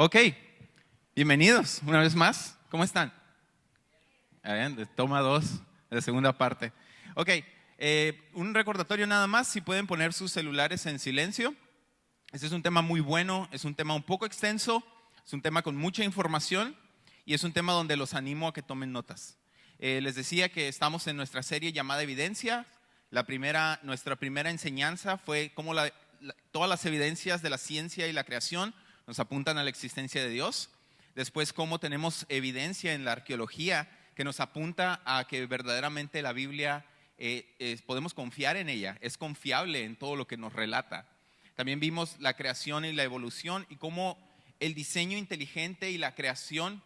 Ok, bienvenidos una vez más. ¿Cómo están? Toma 2 de la segunda parte. Ok, un recordatorio nada más, si pueden poner sus celulares en silencio. Este es un tema muy bueno, es un tema un poco extenso, es un tema con mucha información y es un tema donde los animo a que tomen notas. Les decía que estamos en nuestra serie llamada Evidencia. Nuestra primera enseñanza fue cómo todas las evidencias de la ciencia y la creación nos apuntan a la existencia de Dios. Después, cómo tenemos evidencia en la arqueología que nos apunta a que verdaderamente la Biblia podemos confiar en ella, es confiable en todo lo que nos relata. También vimos la creación y la evolución y cómo el diseño inteligente y la creación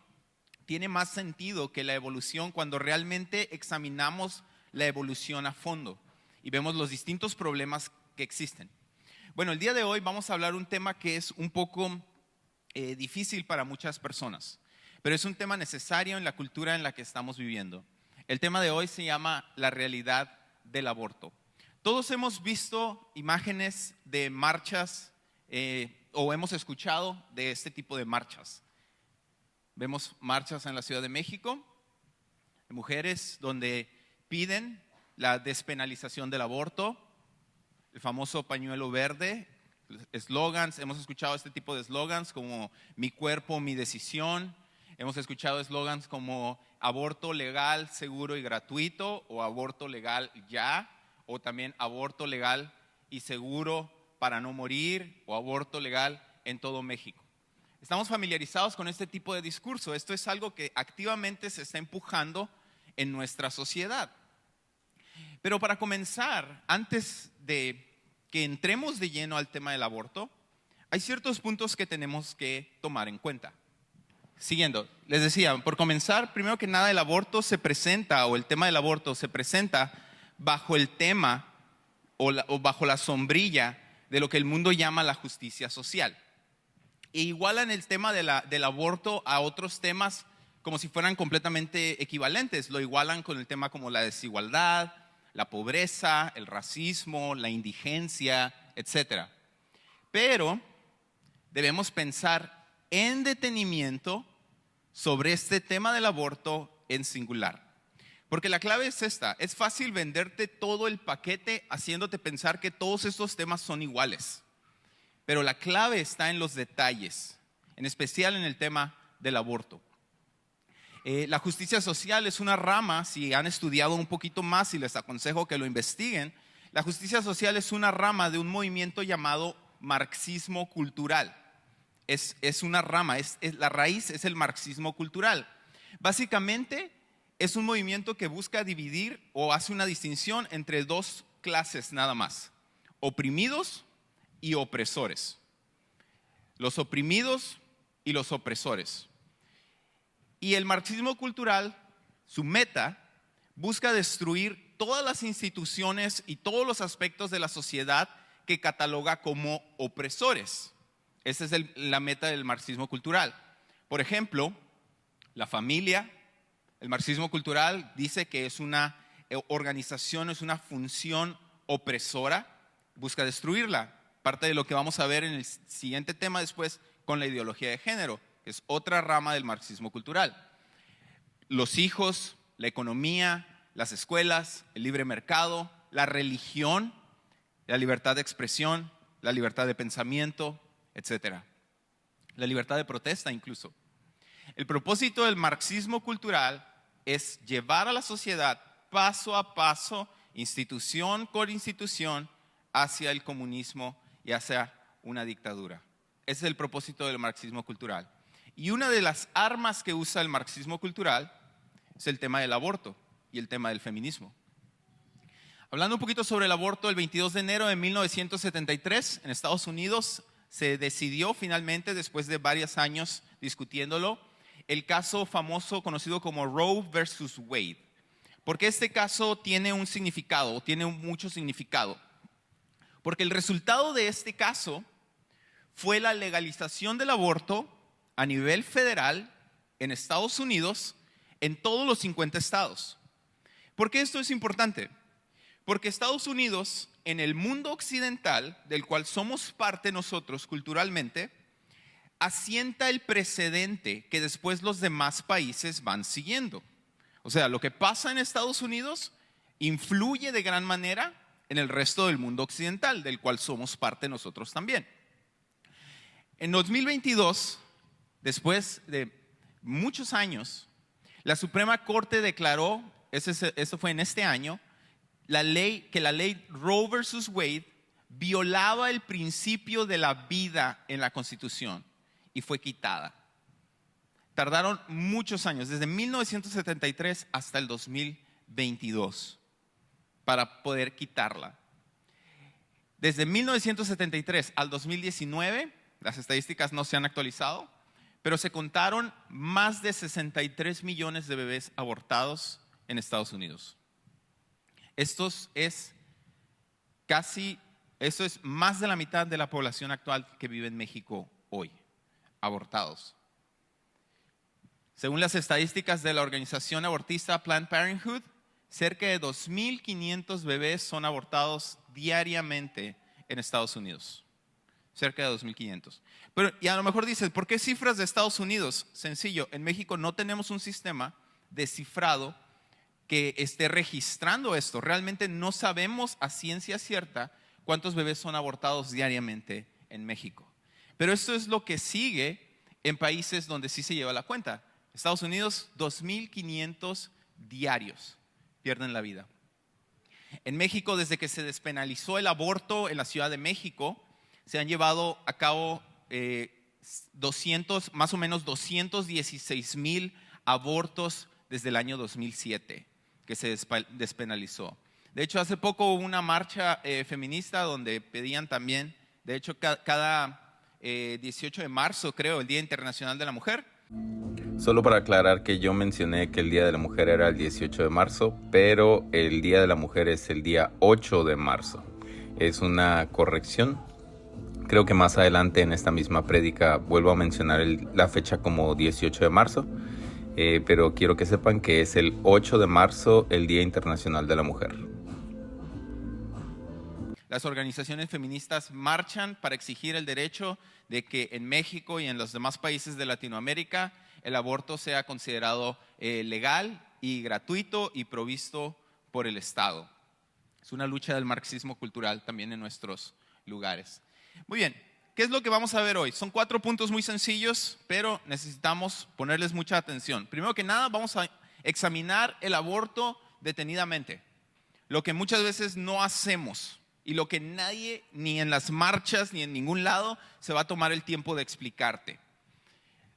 tiene más sentido que la evolución cuando realmente examinamos la evolución a fondo y vemos los distintos problemas que existen. Bueno, el día de hoy vamos a hablar un tema que es un poco difícil para muchas personas, pero es un tema necesario en la cultura en la que estamos viviendo. El tema de hoy se llama la realidad del aborto. Todos hemos visto imágenes de marchas o hemos escuchado de este tipo de marchas. Vemos marchas en la Ciudad de México, de mujeres donde piden la despenalización del aborto, el famoso pañuelo verde, eslogans. Hemos escuchado este tipo de eslogans como mi cuerpo, mi decisión. Hemos escuchado eslogans como aborto legal, seguro y gratuito, o aborto legal ya, o también aborto legal y seguro para no morir, o aborto legal en todo México. Estamos familiarizados con este tipo de discurso. Esto es algo que activamente se está empujando en nuestra sociedad. Pero para comenzar, antes de que entremos de lleno al tema del aborto, hay ciertos puntos que tenemos que tomar en cuenta. Siguiendo, les decía, por comenzar, primero que nada, el tema del aborto se presenta bajo el tema o bajo la sombrilla de lo que el mundo llama la justicia social. E igualan el tema del aborto a otros temas como si fueran completamente equivalentes. Lo igualan con el tema como la desigualdad, la pobreza, el racismo, la indigencia, etc. Pero debemos pensar en detenimiento sobre este tema del aborto en singular. Porque la clave es esta: es fácil venderte todo el paquete haciéndote pensar que todos estos temas son iguales. Pero la clave está en los detalles, en especial en el tema del aborto. La justicia social es una rama, si han estudiado un poquito más y les aconsejo que lo investiguen, la justicia social es una rama de un movimiento llamado marxismo cultural. Es una rama, la raíz es el marxismo cultural. Básicamente es un movimiento que busca dividir o hace una distinción entre dos clases nada más: oprimidos y opresores. Los oprimidos y los opresores. Y el marxismo cultural, su meta, busca destruir todas las instituciones y todos los aspectos de la sociedad que cataloga como opresores. Esa es la meta del marxismo cultural. Por ejemplo, la familia. El marxismo cultural dice que es una organización, es una función opresora, busca destruirla. Parte de lo que vamos a ver en el siguiente tema después con la ideología de género, que es otra rama del marxismo cultural. Los hijos, la economía, las escuelas, el libre mercado, la religión, la libertad de expresión, la libertad de pensamiento, etc. La libertad de protesta incluso. El propósito del marxismo cultural es llevar a la sociedad paso a paso, institución por institución, hacia el comunismo y hacia una dictadura. Ese es el propósito del marxismo cultural. Y una de las armas que usa el marxismo cultural es el tema del aborto y el tema del feminismo. Hablando un poquito sobre el aborto, el 22 de enero de 1973 en Estados Unidos se decidió finalmente, después de varios años discutiéndolo, el caso famoso conocido como Roe versus Wade. Porque este caso tiene un significado, tiene mucho significado. Porque el resultado de este caso fue la legalización del aborto a nivel federal en Estados Unidos, en todos los 50 estados. ¿Por qué esto es importante? Porque Estados Unidos, en el mundo occidental, del cual somos parte nosotros culturalmente, asienta el precedente que después los demás países van siguiendo. O sea, lo que pasa en Estados Unidos influye de gran manera en el resto del mundo occidental, del cual somos parte nosotros también. En 2022, después de muchos años, la Suprema Corte declaró, eso fue en este año, que la ley Roe versus Wade violaba el principio de la vida en la Constitución y fue quitada. Tardaron muchos años, desde 1973 hasta el 2022, para poder quitarla. Desde 1973 al 2019, las estadísticas no se han actualizado, pero se contaron más de 63 millones de bebés abortados en Estados Unidos. Esto es más de la mitad de la población actual que vive en México hoy, abortados. Según las estadísticas de la organización abortista Planned Parenthood, cerca de 2.500 bebés son abortados diariamente en Estados Unidos. Cerca de 2.500. Y a lo mejor dices, ¿por qué cifras de Estados Unidos? Sencillo, en México no tenemos un sistema de cifrado que esté registrando esto. Realmente no sabemos a ciencia cierta cuántos bebés son abortados diariamente en México. Pero esto es lo que sigue en países donde sí se lleva la cuenta. Estados Unidos, 2.500 diarios pierden la vida. En México, desde que se despenalizó el aborto en la Ciudad de México, se han llevado a cabo más o menos 216,000 abortos desde el año 2007, que se despenalizó. De hecho, hace poco hubo una marcha feminista donde pedían también, de hecho, cada 18 de marzo, creo, el Día Internacional de la Mujer. Solo para aclarar que yo mencioné que el Día de la Mujer era el 18 de marzo, pero el Día de la Mujer es el día 8 de marzo. Es una corrección. Creo que más adelante en esta misma prédica vuelvo a mencionar la fecha como 18 de marzo, pero quiero que sepan que es el 8 de marzo el Día Internacional de la Mujer. Las organizaciones feministas marchan para exigir el derecho de que en México y en los demás países de Latinoamérica el aborto sea considerado legal y gratuito y provisto por el Estado. Es una lucha del marxismo cultural también en nuestros lugares. Muy bien, ¿qué es lo que vamos a ver hoy? Son 4 puntos muy sencillos, pero necesitamos ponerles mucha atención. Primero que nada, vamos a examinar el aborto detenidamente, lo que muchas veces no hacemos y lo que nadie, ni en las marchas, ni en ningún lado, se va a tomar el tiempo de explicarte.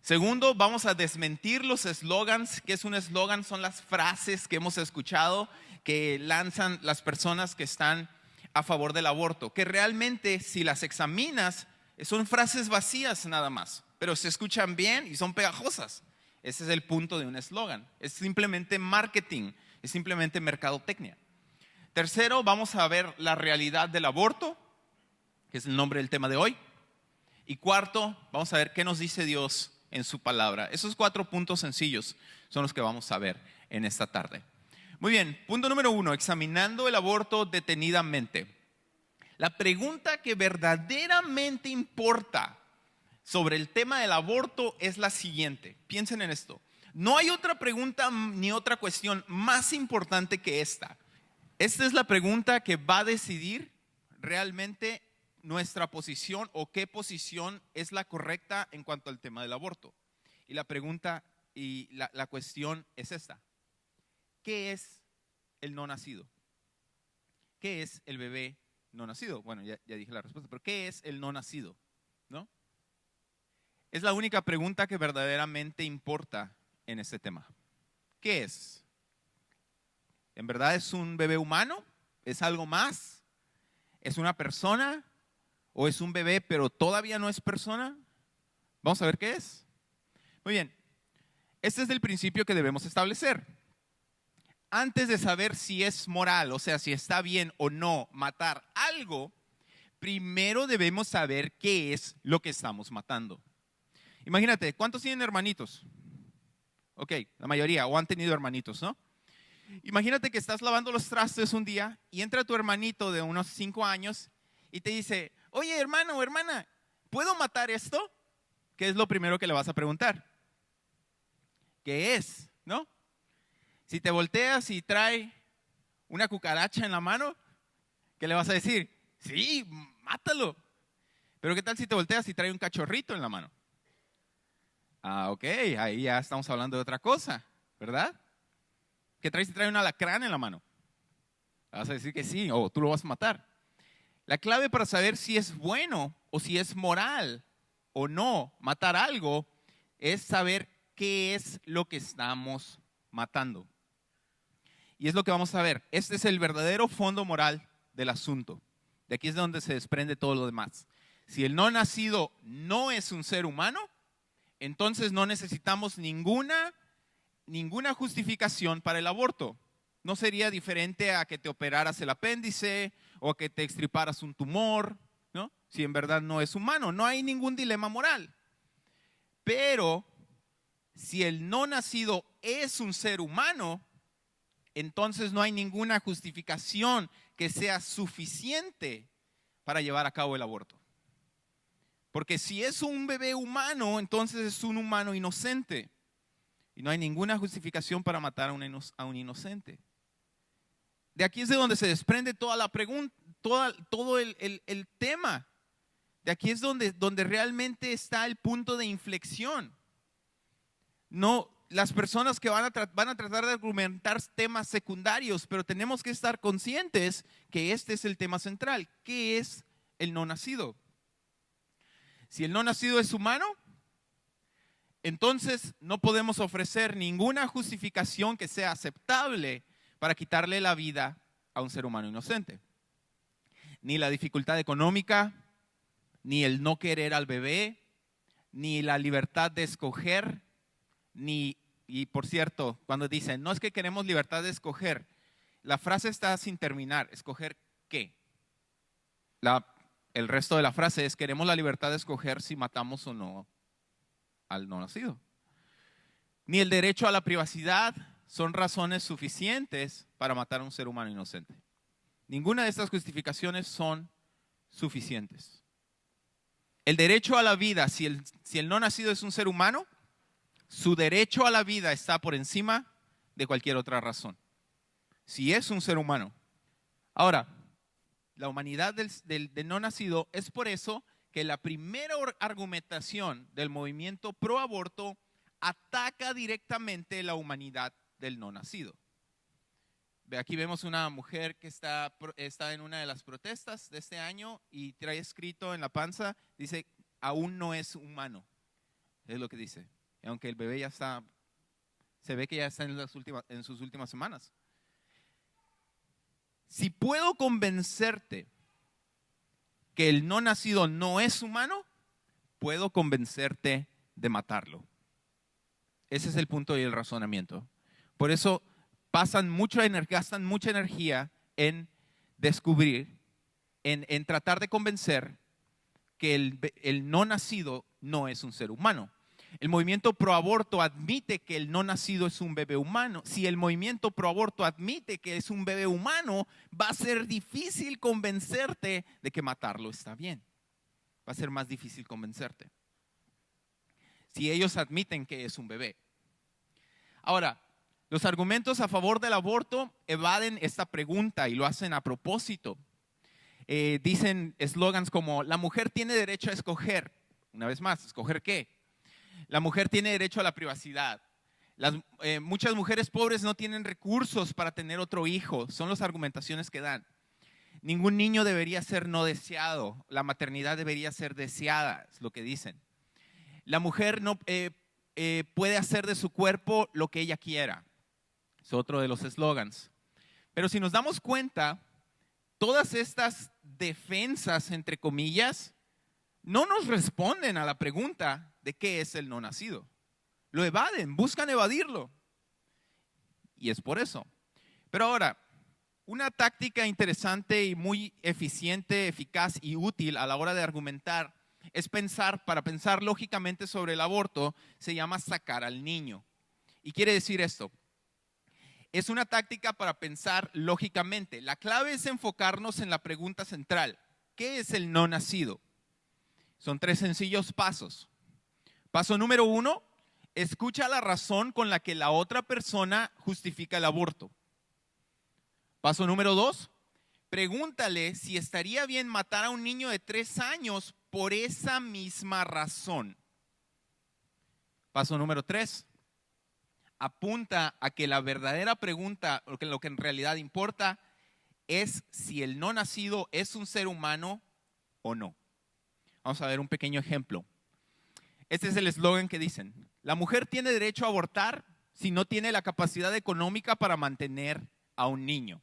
Segundo, vamos a desmentir los eslogans. ¿Qué es un eslogan? Son las frases que hemos escuchado que lanzan las personas que están a favor del aborto, que realmente si las examinas son frases vacías nada más, pero se escuchan bien y son pegajosas. Ese es el punto de un eslogan. Es simplemente marketing, es simplemente mercadotecnia. Tercero, vamos a ver la realidad del aborto, que es el nombre del tema de hoy. Y cuarto, vamos a ver qué nos dice Dios en su palabra. Esos 4 puntos sencillos son los que vamos a ver en esta tarde. Muy bien, punto número 1, examinando el aborto detenidamente. La pregunta que verdaderamente importa sobre el tema del aborto es la siguiente. Piensen en esto. No hay otra pregunta ni otra cuestión más importante que esta. Esta es la pregunta que va a decidir realmente nuestra posición o qué posición es la correcta en cuanto al tema del aborto. Y la pregunta y la cuestión es esta. ¿Qué es el no nacido? ¿Qué es el bebé no nacido? Bueno, ya dije la respuesta, pero ¿qué es el no nacido? ¿No? Es la única pregunta que verdaderamente importa en este tema. ¿Qué es? ¿En verdad es un bebé humano? ¿Es algo más? ¿Es una persona? ¿O es un bebé pero todavía no es persona? Vamos a ver qué es. Muy bien, este es el principio que debemos establecer. Antes de saber si es moral, o sea, si está bien o no matar algo, primero debemos saber qué es lo que estamos matando. Imagínate, ¿cuántos tienen hermanitos? Ok, la mayoría, o han tenido hermanitos, ¿no? Imagínate que estás lavando los trastes un día y entra tu hermanito de unos 5 años y te dice, oye, hermano o hermana, ¿puedo matar esto? ¿qué es lo primero que le vas a preguntar? ¿Qué es? ¿No? Si te volteas y trae una cucaracha en la mano, ¿qué le vas a decir? Sí, mátalo. Pero ¿qué tal si te volteas y trae un cachorrito en la mano? Ah, ok, ahí ya estamos hablando de otra cosa, ¿verdad? ¿Qué trae si trae un alacrán en la mano? Vas a decir que sí, o tú lo vas a matar. La clave para saber si es bueno o si es moral o no matar algo es saber qué es lo que estamos matando. Y es lo que vamos a ver. Este es el verdadero fondo moral del asunto. De aquí es donde se desprende todo lo demás. Si el no nacido no es un ser humano, entonces no necesitamos ninguna justificación para el aborto. No sería diferente a que te operaras el apéndice o a que te extirparas un tumor, ¿no? Si en verdad no es humano, no hay ningún dilema moral. Pero si el no nacido es un ser humano, entonces no hay ninguna justificación que sea suficiente para llevar a cabo el aborto. Porque si es un bebé humano, entonces es un humano inocente. Y no hay ninguna justificación para matar a un inocente. De aquí es de donde se desprende toda la pregunta, todo el tema. De aquí es donde realmente está el punto de inflexión. No, las personas que van a tratar de argumentar temas secundarios, pero tenemos que estar conscientes que este es el tema central. ¿Qué es el no nacido? Si el no nacido es humano, entonces no podemos ofrecer ninguna justificación que sea aceptable para quitarle la vida a un ser humano inocente. Ni la dificultad económica, ni el no querer al bebé, ni la libertad de escoger, y por cierto, cuando dicen, no es que queremos libertad de escoger, la frase está sin terminar. ¿Escoger qué? El resto de la frase es, queremos la libertad de escoger si matamos o no al no nacido. Ni el derecho a la privacidad son razones suficientes para matar a un ser humano inocente. Ninguna de estas justificaciones son suficientes. El derecho a la vida, si el no nacido es un ser humano, su derecho a la vida está por encima de cualquier otra razón. Si es un ser humano. Ahora, la humanidad del no nacido es por eso que la primera argumentación del movimiento pro aborto ataca directamente la humanidad del no nacido. Aquí vemos una mujer que está en una de las protestas de este año y trae escrito en la panza, dice, aún no es humano. Es lo que dice. Y aunque el bebé ya está, se ve que ya está en sus últimas semanas. Si puedo convencerte que el no nacido no es humano, puedo convencerte de matarlo. Ese es el punto y el razonamiento. Por eso gastan mucha energía en descubrir, en tratar de convencer que el no nacido no es un ser humano. El movimiento proaborto admite que el no nacido es un bebé humano. Si el movimiento proaborto admite que es un bebé humano, va a ser difícil convencerte de que matarlo está bien. Va a ser más difícil convencerte. Si ellos admiten que es un bebé. Ahora, los argumentos a favor del aborto evaden esta pregunta y lo hacen a propósito. Dicen eslogans como, la mujer tiene derecho a escoger. Una vez más, ¿escoger qué? La mujer tiene derecho a la privacidad. Muchas mujeres pobres no tienen recursos para tener otro hijo. Son las argumentaciones que dan. Ningún niño debería ser no deseado. La maternidad debería ser deseada, es lo que dicen. La mujer no puede hacer de su cuerpo lo que ella quiera. Es otro de los eslogans. Pero si nos damos cuenta, todas estas defensas, entre comillas, no nos responden a la pregunta de qué es el no nacido. Lo evaden, buscan evadirlo. Y es por eso. Pero ahora, una táctica interesante y muy eficiente, eficaz y útil a la hora de argumentar es para pensar lógicamente sobre el aborto, se llama sacar al niño. Y quiere decir esto. Es una táctica para pensar lógicamente. La clave es enfocarnos en la pregunta central. ¿Qué es el no nacido? Son 3 sencillos pasos. Paso número 1, escucha la razón con la que la otra persona justifica el aborto. Paso número 2, pregúntale si estaría bien matar a un niño de 3 años por esa misma razón. Paso número 3, apunta a que la verdadera pregunta, lo que en realidad importa, es si el no nacido es un ser humano o no. Vamos a ver un pequeño ejemplo. Este es el eslogan que dicen: la mujer tiene derecho a abortar si no tiene la capacidad económica para mantener a un niño.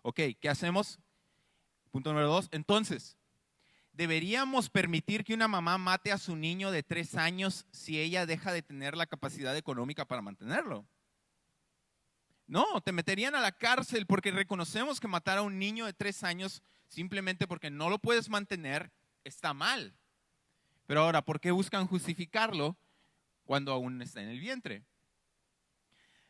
Ok, ¿qué hacemos? Punto número 2. Entonces, ¿deberíamos permitir que una mamá mate a su niño de 3 años si ella deja de tener la capacidad económica para mantenerlo? No, te meterían a la cárcel porque reconocemos que matar a un niño de 3 años simplemente porque no lo puedes mantener está mal. Pero ahora, ¿por qué buscan justificarlo cuando aún está en el vientre?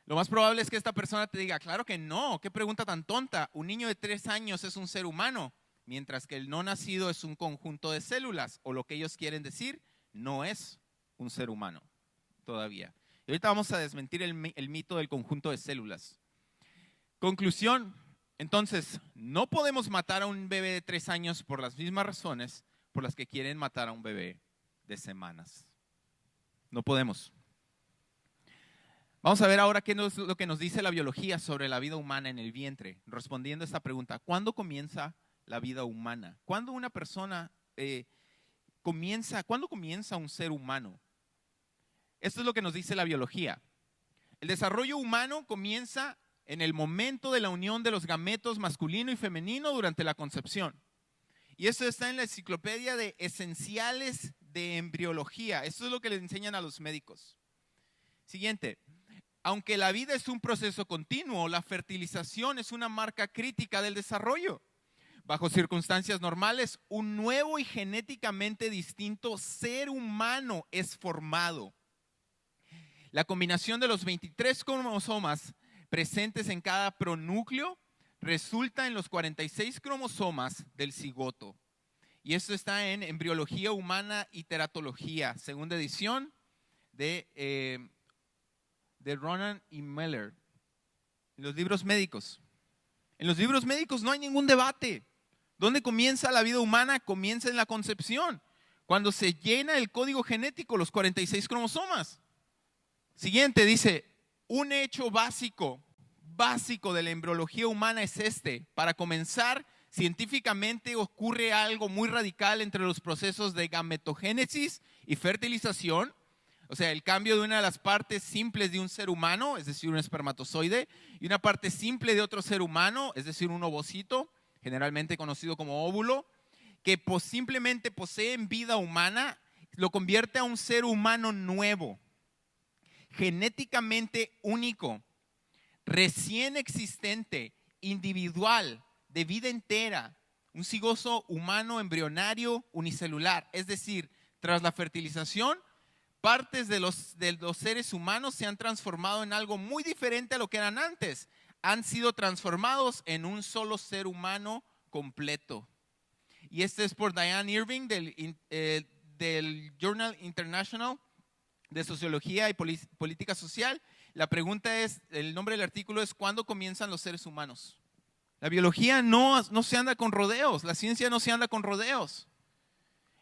Lo más probable es que esta persona te diga: claro que no, qué pregunta tan tonta. Un niño de 3 años es un ser humano, mientras que el no nacido es un conjunto de células, o lo que ellos quieren decir, no es un ser humano todavía. Y ahorita vamos a desmentir el mito del conjunto de células. Conclusión, entonces, no podemos matar a un bebé de 3 años por las mismas razones por las que quieren matar a un bebé de semanas. No podemos. Vamos a ver ahora qué es lo que nos dice la biología sobre la vida humana en el vientre, respondiendo a esta pregunta: ¿cuándo comienza la vida humana? ¿Cuándo una persona cuándo comienza un ser humano? Esto es lo que nos dice la biología. El desarrollo humano comienza en el momento de la unión de los gametos masculino y femenino durante la concepción. Y esto está en la enciclopedia de esenciales de embriología. Esto es lo que les enseñan a los médicos. Siguiente. Aunque la vida es un proceso continuo, la fertilización es una marca crítica del desarrollo. Bajo circunstancias normales, un nuevo y genéticamente distinto ser humano es formado. La combinación de los 23 cromosomas presentes en cada pronúcleo resulta en los 46 cromosomas del cigoto. Y esto está en Embriología Humana y Teratología, segunda edición de Ronan y Meller. En los libros médicos. En los libros médicos no hay ningún debate. ¿Dónde comienza la vida humana? Comienza en la concepción, cuando se llena el código genético, los 46 cromosomas. Siguiente, dice: un hecho básico de la embriología humana es este. Para comenzar, científicamente ocurre algo muy radical entre los procesos de gametogénesis y fertilización. O sea, el cambio de una de las partes simples de un ser humano, es decir, un espermatozoide, y una parte simple de otro ser humano, es decir, un ovocito, generalmente conocido como óvulo, que simplemente posee vida humana, lo convierte a un ser humano nuevo, genéticamente único, recién existente, individual, de vida entera, un cigoso humano embrionario unicelular. Es decir, tras la fertilización, partes de los seres humanos se han transformado en algo muy diferente a lo que eran antes. Han sido transformados en un solo ser humano completo. Y este es por Diane Irving del Journal International de Sociología y Política Social. La pregunta es, el nombre del artículo es: ¿cuándo comienzan los seres humanos? La biología no se anda con rodeos, la ciencia no se anda con rodeos.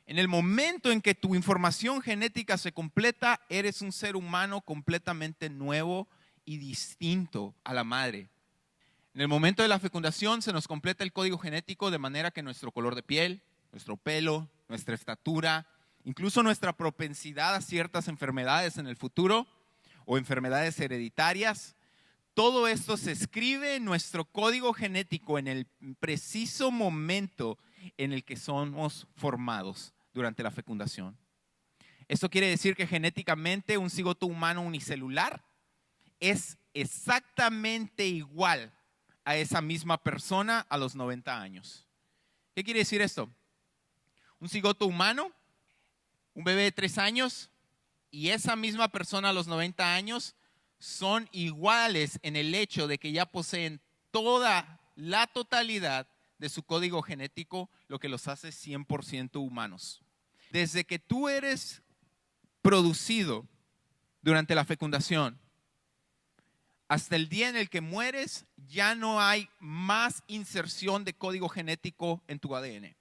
En el momento en que tu información genética se completa, eres un ser humano completamente nuevo y distinto a la madre. En el momento de la fecundación se nos completa el código genético de manera que nuestro color de piel, nuestro pelo, nuestra estatura, incluso nuestra propensidad a ciertas enfermedades en el futuro o enfermedades hereditarias, todo esto se escribe en nuestro código genético en el preciso momento en el que somos formados durante la fecundación. Esto quiere decir que genéticamente un cigoto humano unicelular es exactamente igual a esa misma persona a los 90 años. ¿Qué quiere decir esto? Un cigoto humano, un bebé de 3 años y esa misma persona a los 90 años son iguales en el hecho de que ya poseen toda la totalidad de su código genético, lo que los hace 100% humanos. Desde que tú eres producido durante la fecundación, hasta el día en el que mueres, ya no hay más inserción de código genético en tu ADN.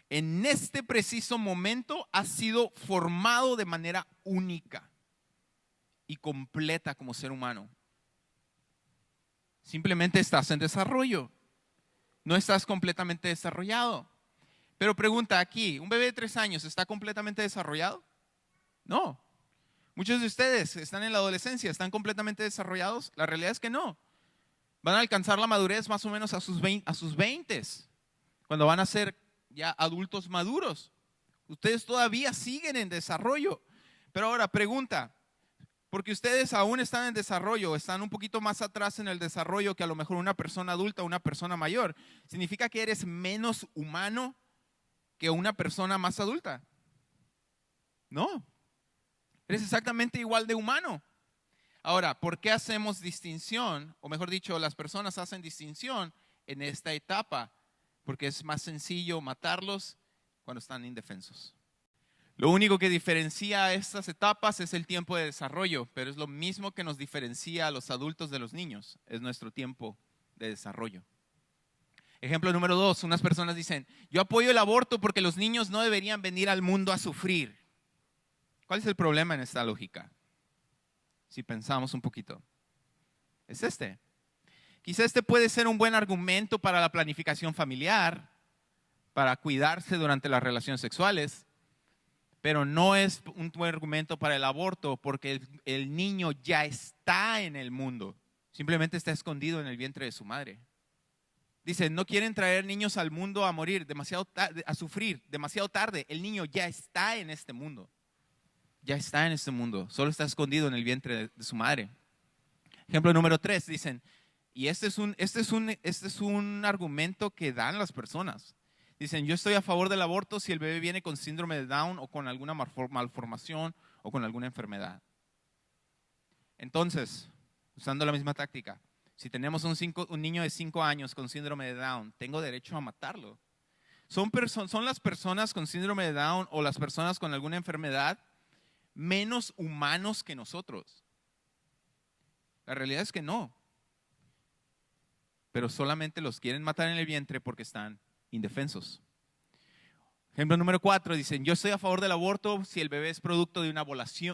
En este preciso momento has sido formado de manera única y completa como ser humano. Simplemente estás en desarrollo. No estás completamente desarrollado. Pero pregunta aquí, ¿un bebé de 3 años está completamente desarrollado? No. Muchos de ustedes están en la adolescencia, ¿están completamente desarrollados? La realidad es que no. Van a alcanzar la madurez más o menos a sus 20, cuando van a ser ya adultos maduros. Ustedes todavía siguen en desarrollo. Pero ahora pregunta, porque ustedes aún están en desarrollo, están un poquito más atrás en el desarrollo que a lo mejor una persona adulta o una persona mayor, ¿significa que eres menos humano que una persona más adulta? No. Eres exactamente igual de humano. Ahora, ¿por qué hacemos distinción? O mejor dicho, las personas hacen distinción en esta etapa, porque es más sencillo matarlos cuando están indefensos. Lo único que diferencia estas etapas es el tiempo de desarrollo, pero es lo mismo que nos diferencia a los adultos de los niños, es nuestro tiempo de desarrollo. Ejemplo número 2, unas personas dicen, yo apoyo el aborto porque los niños no deberían venir al mundo a sufrir. ¿Cuál es el problema en esta lógica? Si pensamos un poquito. Es este. Quizá este puede ser un buen argumento para la planificación familiar, para cuidarse durante las relaciones sexuales, pero no es un buen argumento para el aborto porque el niño ya está en el mundo. Simplemente está escondido en el vientre de su madre. Dicen, no quieren traer niños al mundo a morir, a sufrir demasiado tarde. El niño ya está en este mundo. Ya está en este mundo, solo está escondido en el vientre de su madre. Ejemplo número 3, dicen, y este es un argumento que dan las personas. Dicen, yo estoy a favor del aborto si el bebé viene con síndrome de Down o con alguna malformación o con alguna enfermedad. Entonces, usando la misma táctica, si tenemos un niño de 5 años con síndrome de Down, ¿tengo derecho a matarlo? ¿Son las personas con síndrome de Down o las personas con alguna enfermedad menos humanos que nosotros? La realidad es que no. Pero solamente los quieren matar en el vientre porque están indefensos. Ejemplo número 4, dicen, yo estoy a favor del aborto si el bebé es producto de una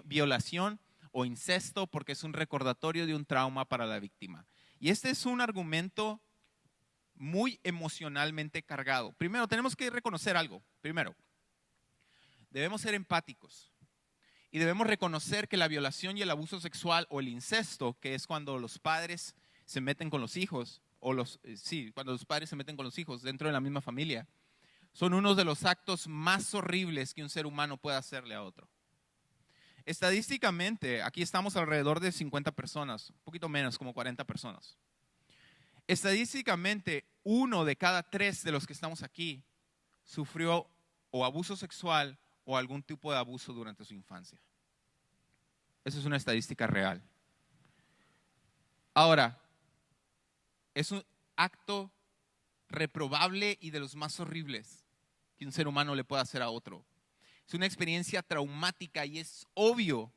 violación o incesto porque es un recordatorio de un trauma para la víctima. Y este es un argumento muy emocionalmente cargado. Primero, tenemos que reconocer algo. Primero, debemos ser empáticos. Y debemos reconocer que la violación y el abuso sexual o el incesto, que es cuando los padres se meten con los hijos, cuando los padres se meten con los hijos dentro de la misma familia, son uno de los actos más horribles que un ser humano puede hacerle a otro. Estadísticamente, aquí estamos alrededor de 50 personas, un poquito menos, como 40 personas. Estadísticamente, 1 de cada 3 de los que estamos aquí sufrió o abuso sexual o algún tipo de abuso durante su infancia. Esa es una estadística real. Ahora, es un acto reprobable y de los más horribles que un ser humano le pueda hacer a otro. Es una experiencia traumática y es obvio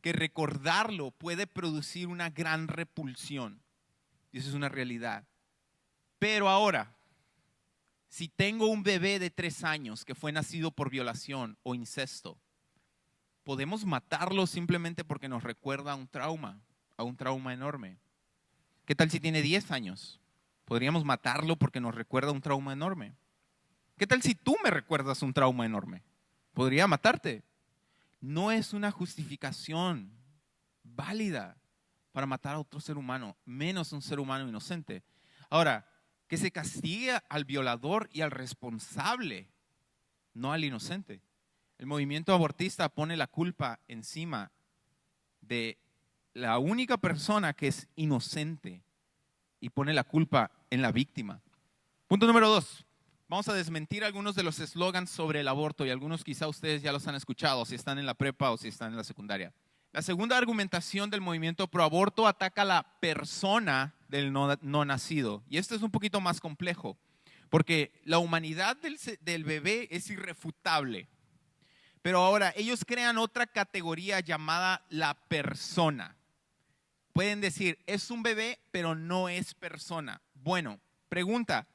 que recordarlo puede producir una gran repulsión. Y eso es una realidad. Pero ahora, si tengo un bebé de 3 años que fue nacido por violación o incesto, ¿podemos matarlo simplemente porque nos recuerda a un trauma enorme? ¿Qué tal si tiene 10 años? ¿Podríamos matarlo porque nos recuerda a un trauma enorme? ¿Qué tal si tú me recuerdas un trauma enorme? ¿Podría matarte? No es una justificación válida para matar a otro ser humano, menos un ser humano inocente. Ahora, que se castigue al violador y al responsable, no al inocente. El movimiento abortista pone la culpa encima de la única persona que es inocente y pone la culpa en la víctima. Punto número 2. Vamos a desmentir algunos de los eslogans sobre el aborto y algunos quizá ustedes ya los han escuchado si están en la prepa o si están en la secundaria. La segunda argumentación del movimiento pro aborto ataca a la persona del no nacido. Y esto es un poquito más complejo, porque la humanidad del bebé es irrefutable. Pero ahora ellos crean otra categoría llamada la persona. Pueden decir, es un bebé, pero no es persona. Bueno, pregunta,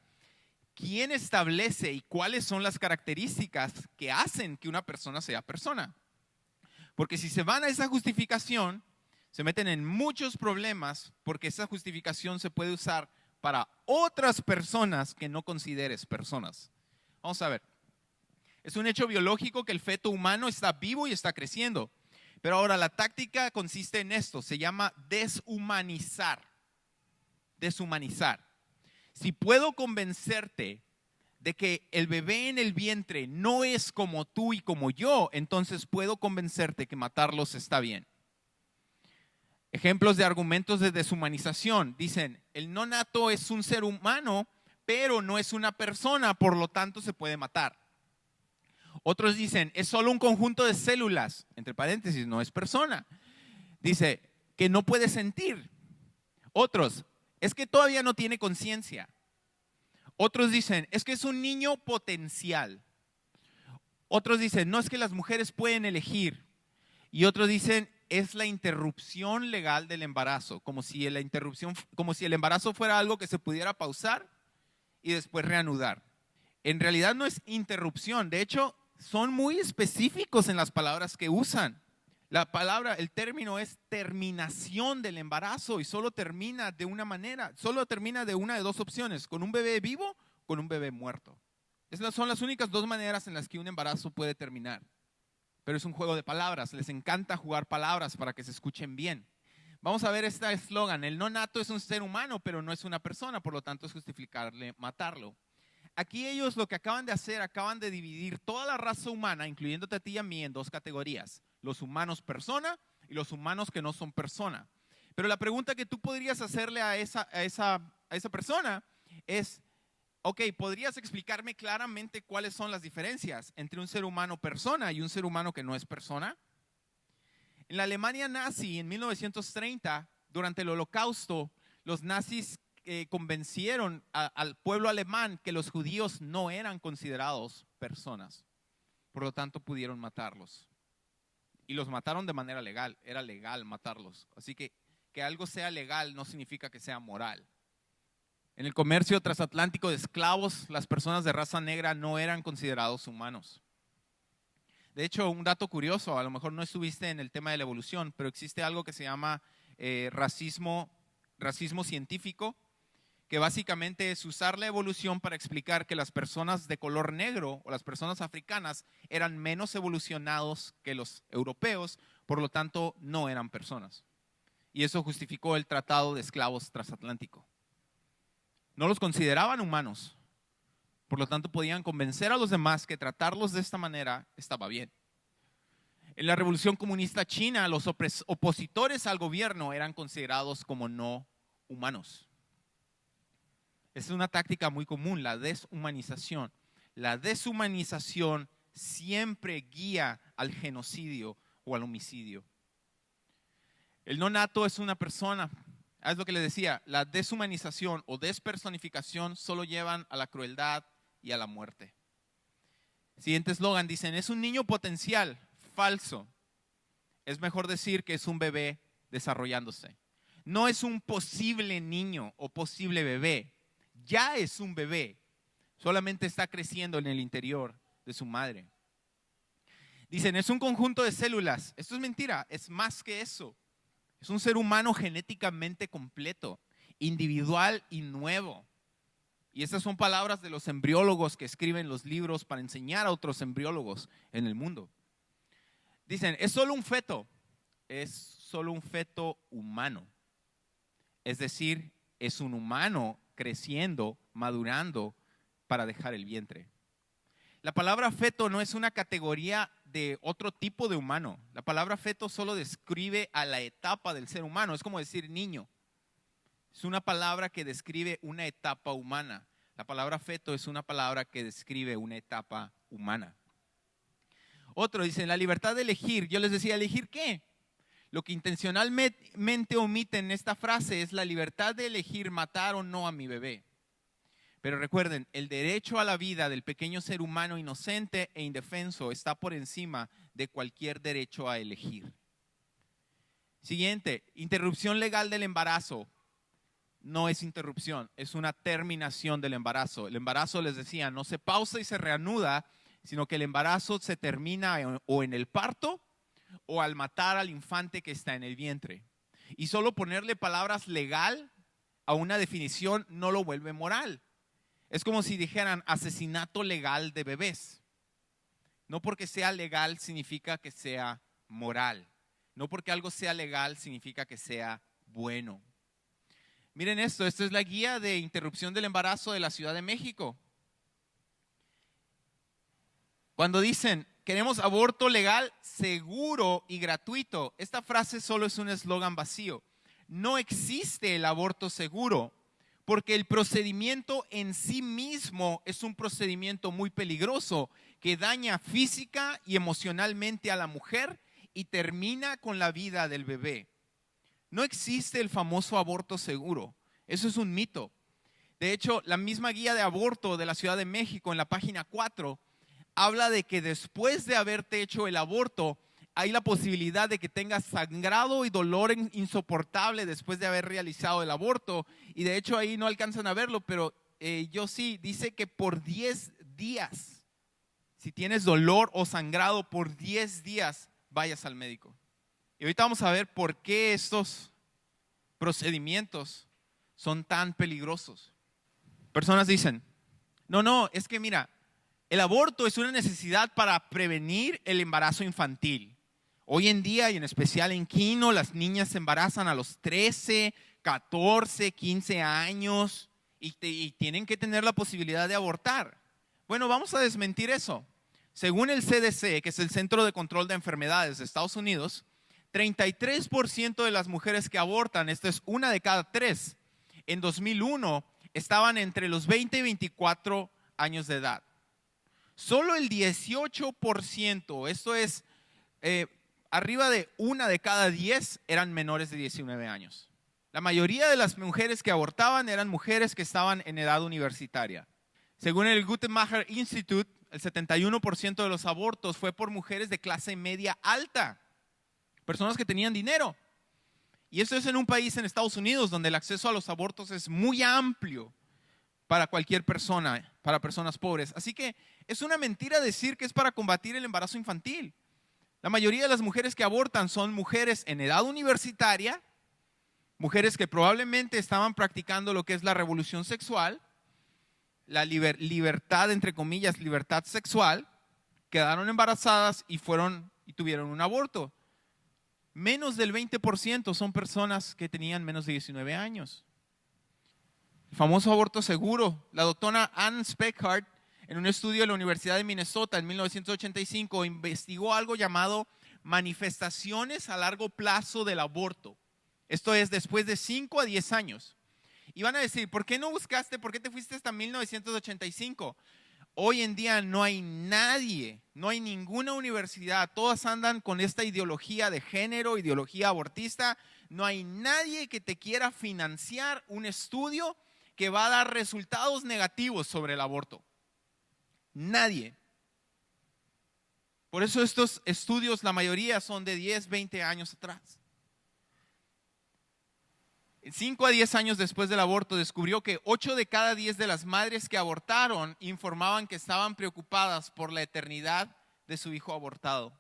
¿quién establece y cuáles son las características que hacen que una persona sea persona? Porque si se van a esa justificación, se meten en muchos problemas porque esa justificación se puede usar para otras personas que no consideres personas. Vamos a ver. Es un hecho biológico que el feto humano está vivo y está creciendo. Pero ahora la táctica consiste en esto, se llama deshumanizar. Deshumanizar. Si puedo convencerte de que el bebé en el vientre no es como tú y como yo, entonces puedo convencerte que matarlos está bien. Ejemplos de argumentos de deshumanización. Dicen, el no nato es un ser humano, pero no es una persona, por lo tanto se puede matar. Otros dicen, es solo un conjunto de células, entre paréntesis, no es persona. Dice, que no puede sentir. Otros, es que todavía no tiene conciencia. Otros dicen, es que es un niño potencial. Otros dicen, no, es que las mujeres pueden elegir. Y otros dicen, es la interrupción legal del embarazo, como si el embarazo fuera algo que se pudiera pausar y después reanudar. En realidad no es interrupción, de hecho son muy específicos en las palabras que usan. El término es terminación del embarazo y solo termina de una manera, solo termina de una de dos opciones, con un bebé vivo, con un bebé muerto. Esas son las únicas dos maneras en las que un embarazo puede terminar. Pero es un juego de palabras, les encanta jugar palabras para que se escuchen bien. Vamos a ver este eslogan, el no nato es un ser humano, pero no es una persona, por lo tanto es justificarle matarlo. Aquí ellos lo que acaban de hacer, acaban de dividir toda la raza humana, incluyéndote a ti y a mí, en dos categorías. Los humanos persona y los humanos que no son persona. Pero la pregunta que tú podrías hacerle a esa persona es, ok, ¿podrías explicarme claramente cuáles son las diferencias entre un ser humano persona y un ser humano que no es persona? En la Alemania nazi, en 1930, durante el Holocausto, los nazis convencieron al pueblo alemán que los judíos no eran considerados personas. Por lo tanto, pudieron matarlos. Y los mataron de manera legal. Era legal matarlos. Así que algo sea legal no significa que sea moral. En el comercio transatlántico de esclavos, las personas de raza negra no eran considerados humanos. De hecho, un dato curioso, a lo mejor no estuviste en el tema de la evolución, pero existe algo que se llama racismo científico, que básicamente es usar la evolución para explicar que las personas de color negro o las personas africanas eran menos evolucionados que los europeos, por lo tanto no eran personas. Y eso justificó el tratado de esclavos transatlántico. No los consideraban humanos, por lo tanto podían convencer a los demás que tratarlos de esta manera estaba bien. En la Revolución Comunista China, los opositores al gobierno eran considerados como no humanos. Es una táctica muy común, la deshumanización. La deshumanización siempre guía al genocidio o al homicidio. El no nato es una persona. Es lo que les decía, la deshumanización o despersonificación solo llevan a la crueldad y a la muerte. Siguiente eslogan, dicen, es un niño potencial. Falso. Es mejor decir que es un bebé desarrollándose. No es un posible niño o posible bebé. Ya es un bebé. Solamente está creciendo en el interior de su madre. Dicen, es un conjunto de células. Esto es mentira, es más que eso. Es un ser humano genéticamente completo, individual y nuevo. Y estas son palabras de los embriólogos que escriben los libros para enseñar a otros embriólogos en el mundo. Dicen, es solo un feto humano. Es decir, es un humano creciendo, madurando para dejar el vientre. La palabra feto no es una categoría de otro tipo de humano. La palabra feto solo describe a la etapa del ser humano. Es como decir niño. Es una palabra que describe una etapa humana. La palabra feto es una palabra que describe una etapa humana. Otro dice, la libertad de elegir. Yo les decía, ¿elegir qué? Lo que intencionalmente omiten en esta frase es la libertad de elegir matar o no a mi bebé. Pero recuerden, el derecho a la vida del pequeño ser humano inocente e indefenso está por encima de cualquier derecho a elegir. Siguiente, interrupción legal del embarazo. No es interrupción, es una terminación del embarazo. El embarazo, les decía, no se pausa y se reanuda, sino que el embarazo se termina o en el parto o al matar al infante que está en el vientre. Y solo ponerle palabras legal a una definición no lo vuelve moral. Es como si dijeran asesinato legal de bebés. No porque sea legal significa que sea moral. No porque algo sea legal significa que sea bueno. Miren esto, esta es la guía de interrupción del embarazo de la Ciudad de México. Cuando dicen, queremos aborto legal, seguro y gratuito, esta frase solo es un eslogan vacío. No existe el aborto seguro, porque el procedimiento en sí mismo es un procedimiento muy peligroso que daña física y emocionalmente a la mujer y termina con la vida del bebé. No existe el famoso aborto seguro. Eso es un mito. De hecho, la misma guía de aborto de la Ciudad de México en la página 4 habla de que después de haberte hecho el aborto, hay la posibilidad de que tengas sangrado y dolor insoportable después de haber realizado el aborto. Y de hecho ahí no alcanzan a verlo, pero yo sí, dice que por 10 días, si tienes dolor o sangrado por 10 días, vayas al médico. Y ahorita vamos a ver por qué estos procedimientos son tan peligrosos. Personas dicen, no, es que mira, el aborto es una necesidad para prevenir el embarazo infantil. Hoy en día, y en especial en Quino, las niñas se embarazan a los 13, 14, 15 años y tienen que tener la posibilidad de abortar. Bueno, vamos a desmentir eso. Según el CDC, que es el Centro de Control de Enfermedades de Estados Unidos, 33% de las mujeres que abortan, esto es una de cada 3, en 2001 estaban entre los 20 y 24 años de edad. Solo el 18%, esto es arriba de una de cada 10, eran menores de 19 años. La mayoría de las mujeres que abortaban eran mujeres que estaban en edad universitaria. Según el Guttmacher Institute, el 71% de los abortos fue por mujeres de clase media alta, personas que tenían dinero. Y esto es en un país en Estados Unidos donde el acceso a los abortos es muy amplio para cualquier persona, para personas pobres. Así que es una mentira decir que es para combatir el embarazo infantil. La mayoría de las mujeres que abortan son mujeres en edad universitaria, mujeres que probablemente estaban practicando lo que es la revolución sexual, la libertad, entre comillas, libertad sexual, quedaron embarazadas y tuvieron un aborto. Menos del 20% son personas que tenían menos de 19 años. El famoso aborto seguro. La doctora Ann Speckhard, en un estudio de la Universidad de Minnesota en 1985, investigó algo llamado manifestaciones a largo plazo del aborto. Esto es después de 5 a 10 años. Y van a decir, ¿por qué no buscaste? ¿Por qué te fuiste hasta 1985? Hoy en día no hay nadie, no hay ninguna universidad, todas andan con esta ideología de género, ideología abortista. No hay nadie que te quiera financiar un estudio que va a dar resultados negativos sobre el aborto. Nadie. Por eso estos estudios, la mayoría son de 10, 20 años atrás. 5 a 10 años después del aborto, descubrió que 8 de cada 10 de las madres que abortaron informaban que estaban preocupadas por la eternidad de su hijo abortado.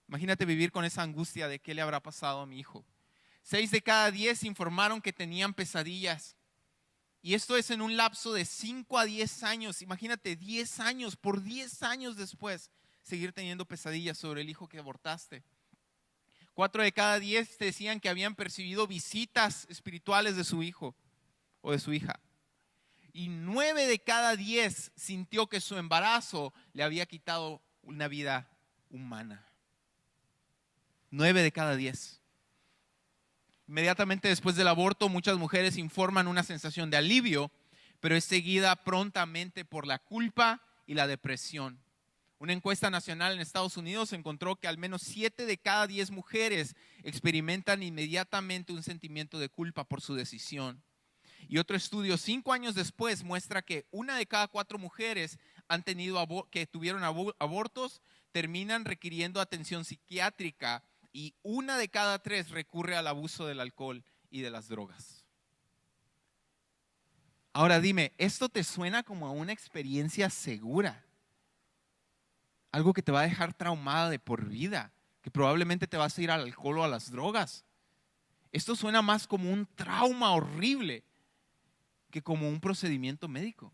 Imagínate vivir con esa angustia de qué le habrá pasado a mi hijo. 6 de cada 10 informaron que tenían pesadillas. Y esto es en un lapso de 5 a 10 años. Imagínate 10 años, por 10 años después, seguir teniendo pesadillas sobre el hijo que abortaste. 4 de cada 10 te decían que habían percibido visitas espirituales de su hijo o de su hija. Y 9 de cada 10 sintió que su embarazo le había quitado una vida humana. 9 de cada 10. Inmediatamente después del aborto, muchas mujeres informan una sensación de alivio, pero es seguida prontamente por la culpa y la depresión. Una encuesta nacional en Estados Unidos encontró que al menos 7 de cada 10 mujeres experimentan inmediatamente un sentimiento de culpa por su decisión. Y otro estudio 5 años después muestra que 1 de cada 4 mujeres que tuvieron abortos terminan requiriendo atención psiquiátrica y 1 de cada 3 recurre al abuso del alcohol y de las drogas. Ahora dime, ¿esto te suena como a una experiencia segura? Algo que te va a dejar traumada de por vida, que probablemente te vas a ir al alcohol o a las drogas. Esto suena más como un trauma horrible que como un procedimiento médico.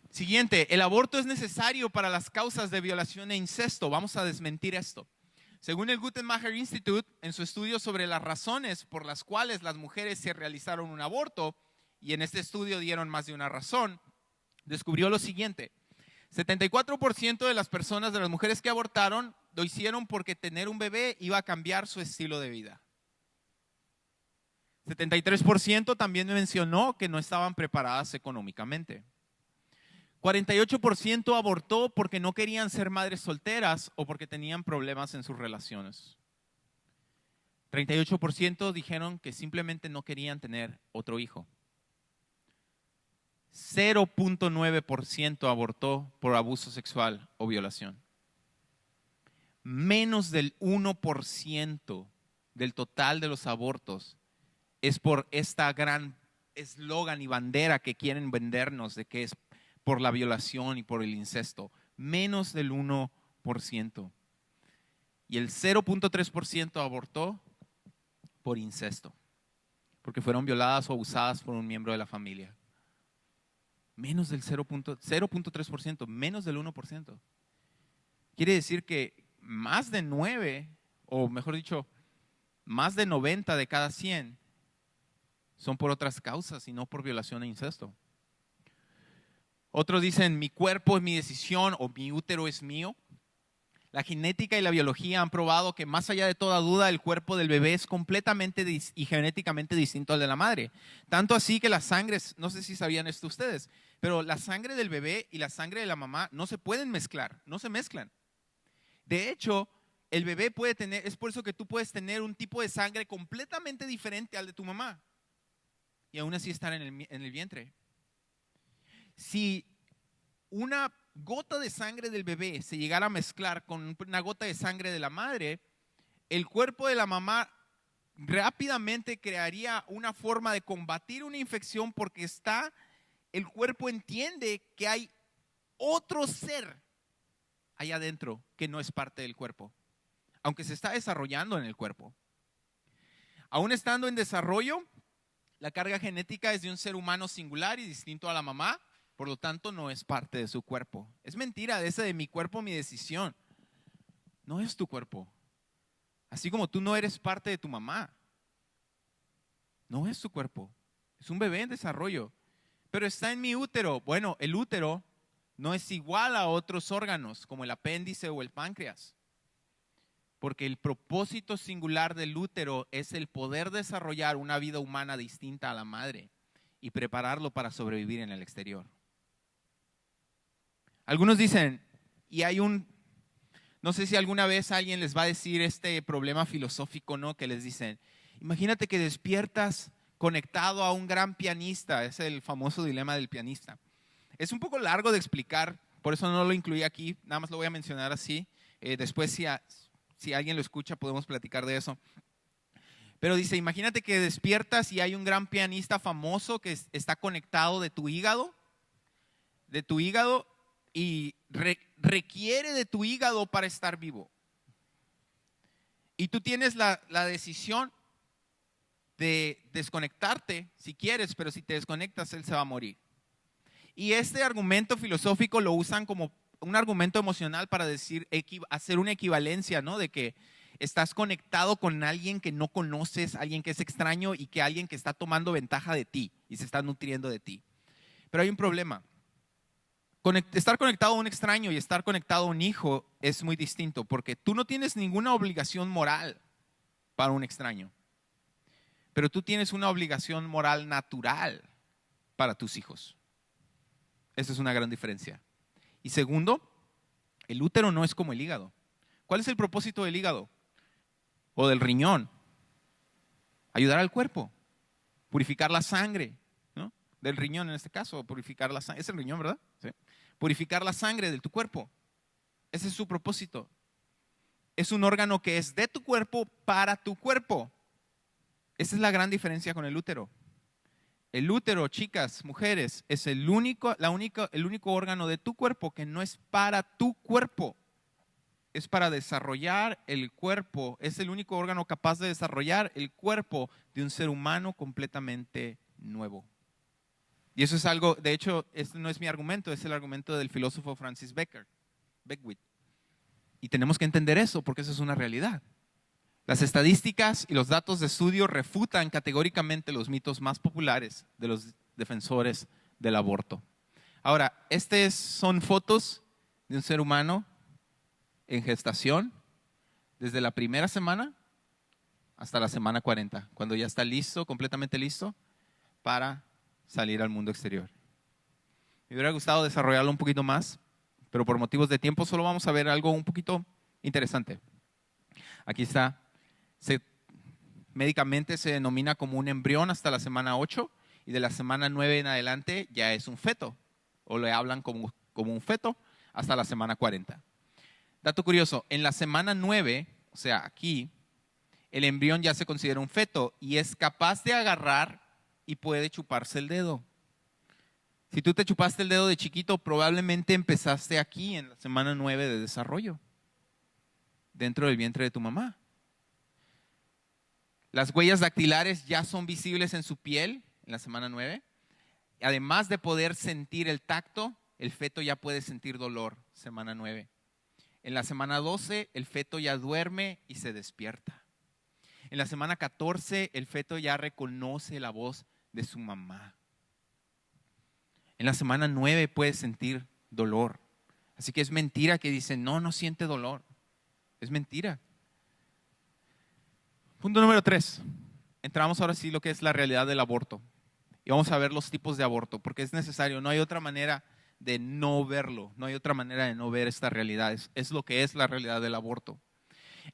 Siguiente, el aborto es necesario para las causas de violación e incesto. Vamos a desmentir esto. Según el Guttmacher Institute, en su estudio sobre las razones por las cuales las mujeres se realizaron un aborto, y en este estudio dieron más de una razón, descubrió lo siguiente: 74% de las personas, de las mujeres que abortaron, lo hicieron porque tener un bebé iba a cambiar su estilo de vida. 73% también mencionó que no estaban preparadas económicamente. 48% abortó porque no querían ser madres solteras o porque tenían problemas en sus relaciones. 38% dijeron que simplemente no querían tener otro hijo. 0.9% abortó por abuso sexual o violación. Menos del 1% del total de los abortos es por esta gran eslogan y bandera que quieren vendernos de que es por la violación y por el incesto. Menos del 1%. Y el 0.3% abortó por incesto, porque fueron violadas o abusadas por un miembro de la familia. Menos del 0.3%, menos del 1%. Quiere decir que más de 9, o mejor dicho, más de 90 de cada 100 son por otras causas y no por violación e incesto. Otros dicen, mi cuerpo es mi decisión o mi útero es mío. La genética y la biología han probado que más allá de toda duda el cuerpo del bebé es completamente y genéticamente distinto al de la madre. Tanto así que las sangres, no sé si sabían esto ustedes, pero la sangre del bebé y la sangre de la mamá no se pueden mezclar, no se mezclan. De hecho, el bebé puede tener, es por eso que tú puedes tener un tipo de sangre completamente diferente al de tu mamá y aún así estar en el vientre. Si una gota de sangre del bebé se llegara a mezclar con una gota de sangre de la madre, el cuerpo de la mamá rápidamente crearía una forma de combatir una infección porque el cuerpo entiende que hay otro ser allá adentro que no es parte del cuerpo, aunque se está desarrollando en el cuerpo. Aún estando en desarrollo, la carga genética es de un ser humano singular y distinto a la mamá. Por lo tanto, no es parte de su cuerpo. Es mentira de ese de mi cuerpo, mi decisión. No es tu cuerpo. Así como tú no eres parte de tu mamá. No es tu cuerpo. Es un bebé en desarrollo. Pero está en mi útero. Bueno, el útero no es igual a otros órganos como el apéndice o el páncreas. Porque el propósito singular del útero es el poder desarrollar una vida humana distinta a la madre y prepararlo para sobrevivir en el exterior. Algunos dicen, no sé si alguna vez alguien les va a decir este problema filosófico, ¿no? Que les dicen, imagínate que despiertas conectado a un gran pianista, es el famoso dilema del pianista. Es un poco largo de explicar, por eso no lo incluí aquí, nada más lo voy a mencionar así. Después si alguien lo escucha podemos platicar de eso. Pero dice, imagínate que despiertas y hay un gran pianista famoso que está conectado de tu hígado y requiere de tu hígado para estar vivo. Y tú tienes la decisión de desconectarte si quieres, pero si te desconectas, él se va a morir. Y este argumento filosófico lo usan como un argumento emocional para hacer una equivalencia, ¿no? De que estás conectado con alguien que no conoces, alguien que es extraño y que alguien que está tomando ventaja de ti y se está nutriendo de ti. Pero hay un problema. Estar conectado a un extraño y estar conectado a un hijo es muy distinto porque tú no tienes ninguna obligación moral para un extraño, pero tú tienes una obligación moral natural para tus hijos. Esa es una gran diferencia. Y segundo, el útero no es como el hígado. ¿Cuál es el propósito del hígado o del riñón? Ayudar al cuerpo. Purificar la sangre, ¿no? Del riñón en este caso, purificar la sangre. Es el riñón, ¿verdad? Sí. Purificar la sangre de tu cuerpo. Ese es su propósito. Es un órgano que es de tu cuerpo para tu cuerpo. Esa es la gran diferencia con el útero. El útero, chicas, mujeres, es el único órgano de tu cuerpo que no es para tu cuerpo. Es para desarrollar el cuerpo. Es el único órgano capaz de desarrollar el cuerpo de un ser humano completamente nuevo. Y eso es algo, de hecho, este no es mi argumento, es el argumento del filósofo Francis Beckwith. Y tenemos que entender eso porque eso es una realidad. Las estadísticas y los datos de estudio refutan categóricamente los mitos más populares de los defensores del aborto. Ahora, estas son fotos de un ser humano en gestación desde la primera semana hasta la semana 40, cuando ya está listo, completamente listo para salir al mundo exterior. Me hubiera gustado desarrollarlo un poquito más, pero por motivos de tiempo solo vamos a ver algo un poquito interesante. Aquí está. Médicamente se denomina como un embrión hasta la semana 8 y de la semana 9 en adelante ya es un feto, o le hablan como un feto hasta la semana 40. Dato curioso, en la semana 9, o sea, aquí, el embrión ya se considera un feto y es capaz de agarrar y puede chuparse el dedo. Si tú te chupaste el dedo de chiquito, probablemente empezaste aquí en la semana 9 de desarrollo, dentro del vientre de tu mamá. Las huellas dactilares ya son visibles en su piel en la semana 9. Además de poder sentir el tacto, el feto ya puede sentir dolor, semana 9. En la semana 12, el feto ya duerme y se despierta. En la semana 14, el feto ya reconoce la voz de su mamá. En la semana 9 puede sentir dolor. Así que es mentira que dicen, no siente dolor. Es mentira. Punto número 3. Entramos ahora sí lo que es la realidad del aborto. Y vamos a ver los tipos de aborto, porque es necesario. No hay otra manera de no verlo. No hay otra manera de no ver esta realidad. Es lo que es la realidad del aborto.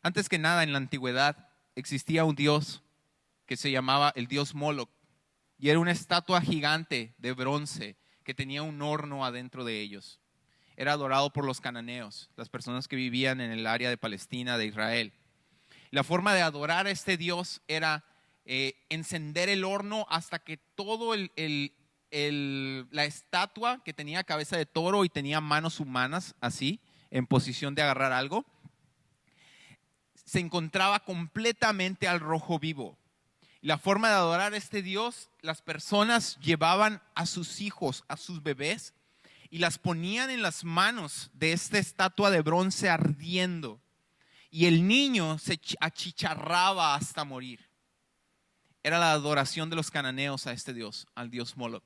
Antes que nada, en la antigüedad existía un dios que se llamaba el dios Moloch. Y era una estatua gigante de bronce que tenía un horno adentro de ellos. Era adorado por los cananeos, las personas que vivían en el área de Palestina, de Israel. La forma de adorar a este Dios era encender el horno hasta que todo la estatua, que tenía cabeza de toro y tenía manos humanas, así, en posición de agarrar algo, se encontraba completamente al rojo vivo. La forma de adorar a este Dios, las personas llevaban a sus hijos, a sus bebés, y las ponían en las manos de esta estatua de bronce ardiendo. Y el niño se achicharraba hasta morir. Era la adoración de los cananeos a este Dios, al Dios Moloch.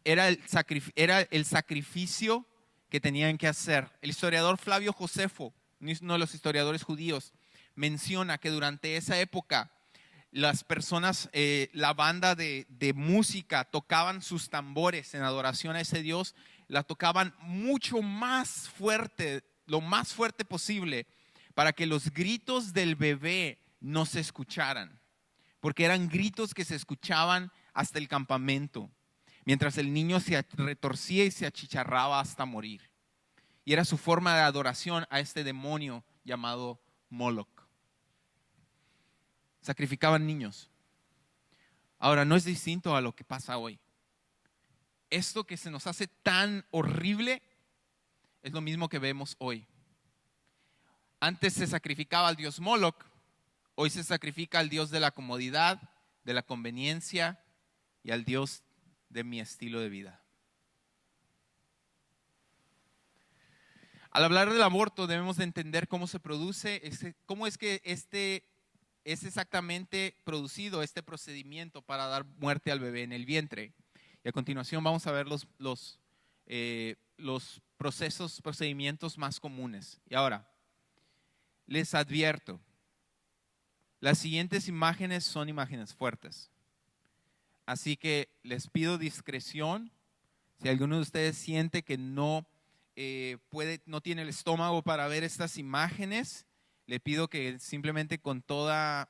Era el sacrificio que tenían que hacer. El historiador Flavio Josefo, uno de los historiadores judíos, menciona que durante esa época las personas, la banda de música tocaban sus tambores en adoración a ese Dios, la tocaban mucho más fuerte, lo más fuerte posible, para que los gritos del bebé no se escucharan, porque eran gritos que se escuchaban hasta el campamento, mientras el niño se retorcía y se achicharraba hasta morir. Y era su forma de adoración a este demonio llamado Moloch. Sacrificaban niños. Ahora, no es distinto a lo que pasa hoy. Esto que se nos hace tan horrible es lo mismo que vemos hoy. Antes se sacrificaba al dios Moloch, hoy se sacrifica al dios de la comodidad, de la conveniencia y al dios de mi estilo de vida. Al hablar del aborto debemos de entender cómo se produce, cómo es que es exactamente producido este procedimiento para dar muerte al bebé en el vientre. Y a continuación vamos a ver los procedimientos más comunes. Y ahora, les advierto, las siguientes imágenes son imágenes fuertes. Así que les pido discreción. Si alguno de ustedes siente que no tiene el estómago para ver estas imágenes, le pido que simplemente con toda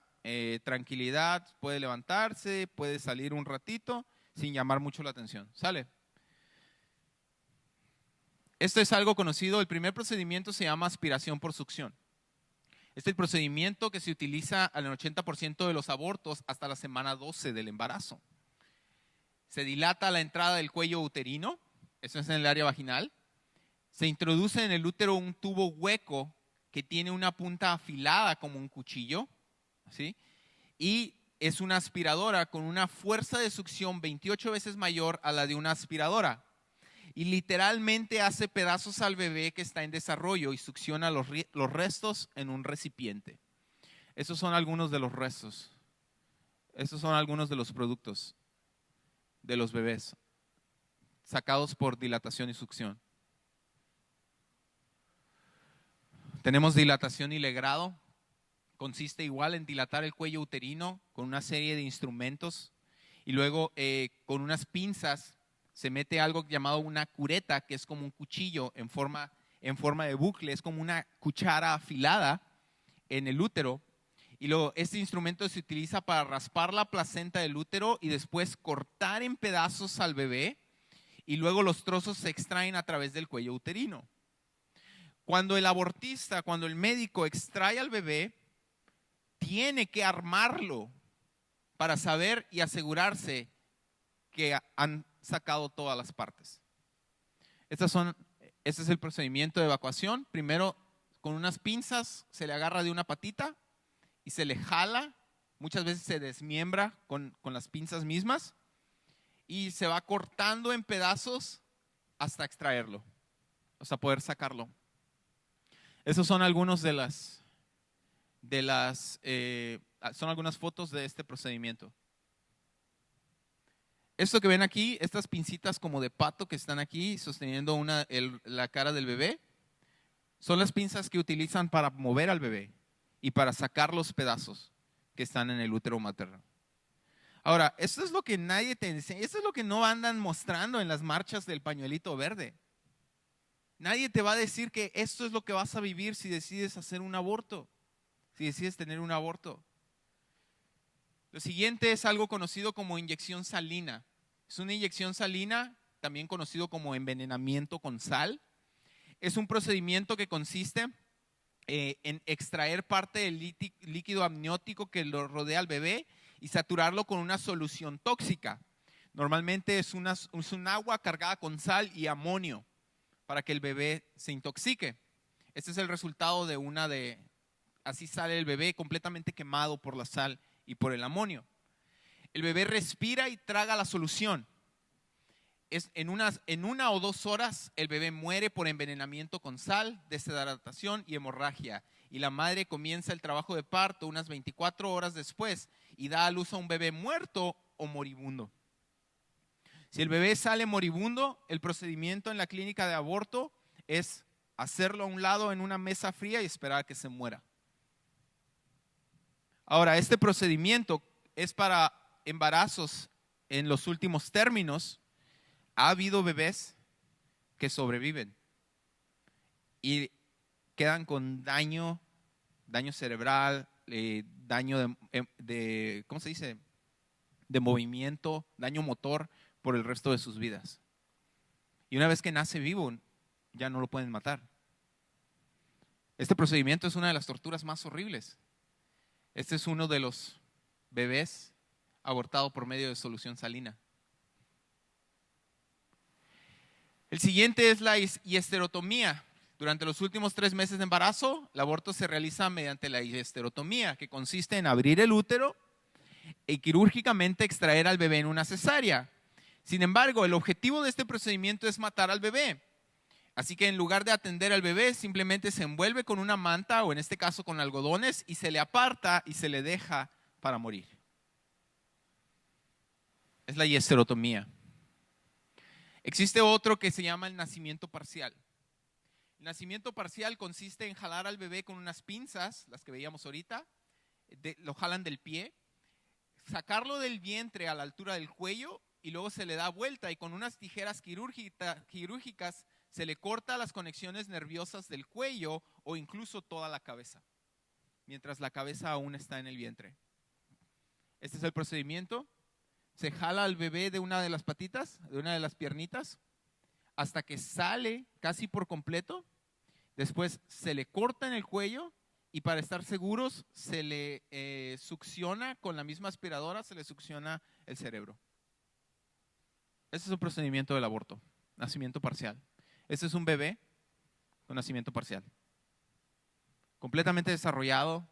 tranquilidad, puede levantarse, puede salir un ratito sin llamar mucho la atención. ¿Sale? Esto es algo conocido. El primer procedimiento se llama aspiración por succión. Este es el procedimiento que se utiliza al 80% de los abortos hasta la semana 12 del embarazo. Se dilata la entrada del cuello uterino, eso es en el área vaginal. Se introduce en el útero un tubo hueco que tiene una punta afilada como un cuchillo, ¿sí? Y es una aspiradora con una fuerza de succión 28 veces mayor a la de una aspiradora. Y literalmente hace pedazos al bebé que está en desarrollo y succiona los restos en un recipiente. Esos son algunos de los restos. Esos son algunos de los productos de los bebés sacados por dilatación y succión. Tenemos dilatación y legrado. Consiste igual en dilatar el cuello uterino con una serie de instrumentos y luego con unas pinzas se mete algo llamado una cureta, que es como un cuchillo en forma de bucle, es como una cuchara afilada en el útero. Y luego este instrumento se utiliza para raspar la placenta del útero y después cortar en pedazos al bebé y luego los trozos se extraen a través del cuello uterino. Cuando el médico extrae al bebé, tiene que armarlo para saber y asegurarse que han sacado todas las partes. Este es el procedimiento de evacuación. Primero, con unas pinzas se le agarra de una patita y se le jala. Muchas veces se desmiembra con las pinzas mismas y se va cortando en pedazos hasta extraerlo, hasta poder sacarlo. Esos son algunos son algunas fotos de este procedimiento. Esto que ven aquí, estas pincitas como de pato que están aquí sosteniendo la cara del bebé, son las pinzas que utilizan para mover al bebé y para sacar los pedazos que están en el útero materno. Ahora, esto es lo que nadie te enseña, esto es lo que no andan mostrando en las marchas del pañuelito verde. Nadie te va a decir que esto es lo que vas a vivir si decides hacer un aborto, si decides tener un aborto. Lo siguiente es algo conocido como inyección salina. Es una inyección salina, también conocido como envenenamiento con sal. Es un procedimiento que consiste en extraer parte del líquido amniótico que lo rodea al bebé y saturarlo con una solución tóxica. Normalmente es un agua cargada con sal y amonio para que el bebé se intoxique. Este es el resultado así sale el bebé completamente quemado por la sal y por el amonio. El bebé respira y traga la solución. En una o 2 horas el bebé muere por envenenamiento con sal, deshidratación y hemorragia. Y la madre comienza el trabajo de parto unas 24 horas después y da a luz a un bebé muerto o moribundo. Si el bebé sale moribundo, el procedimiento en la clínica de aborto es hacerlo a un lado en una mesa fría y esperar a que se muera. Ahora, este procedimiento es para embarazos en los últimos términos. Ha habido bebés que sobreviven y quedan con daño cerebral, daño ¿cómo se dice? De movimiento, daño motor por el resto de sus vidas. Y una vez que nace vivo, ya no lo pueden matar. Este procedimiento es una de las torturas más horribles. Este es uno de los bebés abortado por medio de solución salina. El siguiente es la histerotomía. Durante los últimos 3 meses de embarazo, el aborto se realiza mediante la histerotomía, que consiste en abrir el útero y quirúrgicamente extraer al bebé en una cesárea. Sin embargo, el objetivo de este procedimiento es matar al bebé. Así que en lugar de atender al bebé, simplemente se envuelve con una manta, o en este caso con algodones, y se le aparta y se le deja para morir. Es la histerotomía. Existe otro que se llama el nacimiento parcial. El nacimiento parcial consiste en jalar al bebé con unas pinzas, las que veíamos ahorita, lo jalan del pie, sacarlo del vientre a la altura del cuello y luego se le da vuelta y con unas tijeras quirúrgicas se le corta las conexiones nerviosas del cuello o incluso toda la cabeza, mientras la cabeza aún está en el vientre. Este es el procedimiento. Se jala al bebé de una de las patitas, de una de las piernitas, hasta que sale casi por completo. Después se le corta en el cuello y para estar seguros se le succiona con la misma aspiradora, se le succiona el cerebro. Este es un procedimiento del aborto, nacimiento parcial. Este es un bebé con nacimiento parcial. Completamente desarrollado,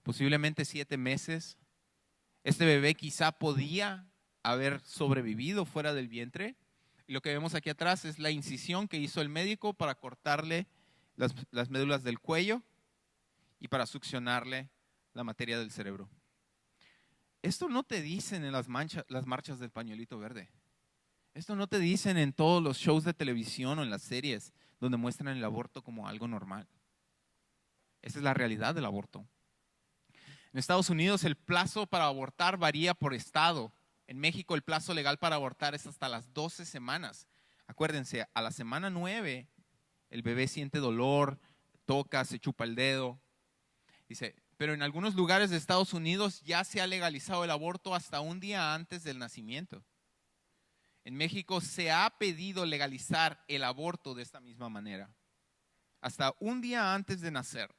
posiblemente 7 meses. Este bebé quizá podía haber sobrevivido fuera del vientre. Y lo que vemos aquí atrás es la incisión que hizo el médico para cortarle las médulas del cuello y para succionarle la materia del cerebro. Esto no te dicen en las marchas del pañuelito verde. Esto no te dicen en todos los shows de televisión o en las series donde muestran el aborto como algo normal. Esa es la realidad del aborto. En Estados Unidos el plazo para abortar varía por estado. En México el plazo legal para abortar es hasta las 12 semanas. Acuérdense, a la semana 9 el bebé siente dolor, toca, se chupa el dedo. Dice, pero en algunos lugares de Estados Unidos ya se ha legalizado el aborto hasta un día antes del nacimiento. En México se ha pedido legalizar el aborto de esta misma manera, hasta un día antes de nacer.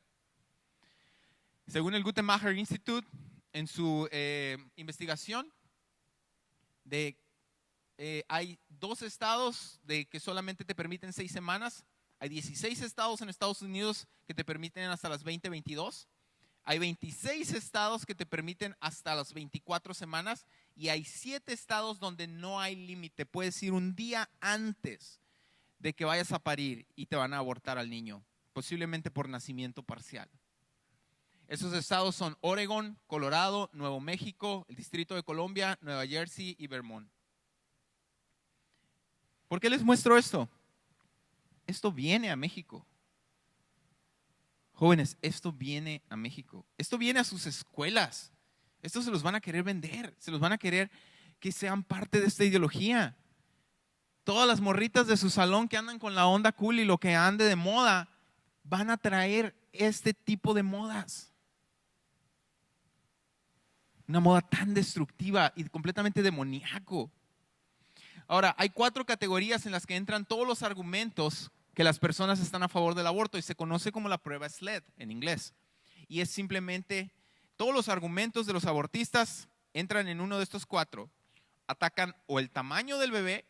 Según el Guttmacher Institute, en su investigación, hay 2 estados que solamente te permiten 6 semanas. Hay 16 estados en Estados Unidos que te permiten hasta las 20-22. Hay 26 estados que te permiten hasta las 24 semanas. Y hay 7 estados donde no hay límite. Puedes ir un día antes de que vayas a parir y te van a abortar al niño, posiblemente por nacimiento parcial. Esos estados son Oregon, Colorado, Nuevo México, el Distrito de Columbia, Nueva Jersey y Vermont. ¿Por qué les muestro esto? Esto viene a México. Jóvenes, esto viene a México. Esto viene a sus escuelas. Esto se los van a querer vender. Se los van a querer que sean parte de esta ideología. Todas las morritas de su salón que andan con la onda cool y lo que ande de moda van a traer este tipo de modas. Una moda tan destructiva y completamente demoníaco. Ahora, hay 4 categorías en las que entran todos los argumentos que las personas están a favor del aborto y se conoce como la prueba SLED en inglés. Y es simplemente todos los argumentos de los abortistas entran en uno de estos 4. Atacan o el tamaño del bebé,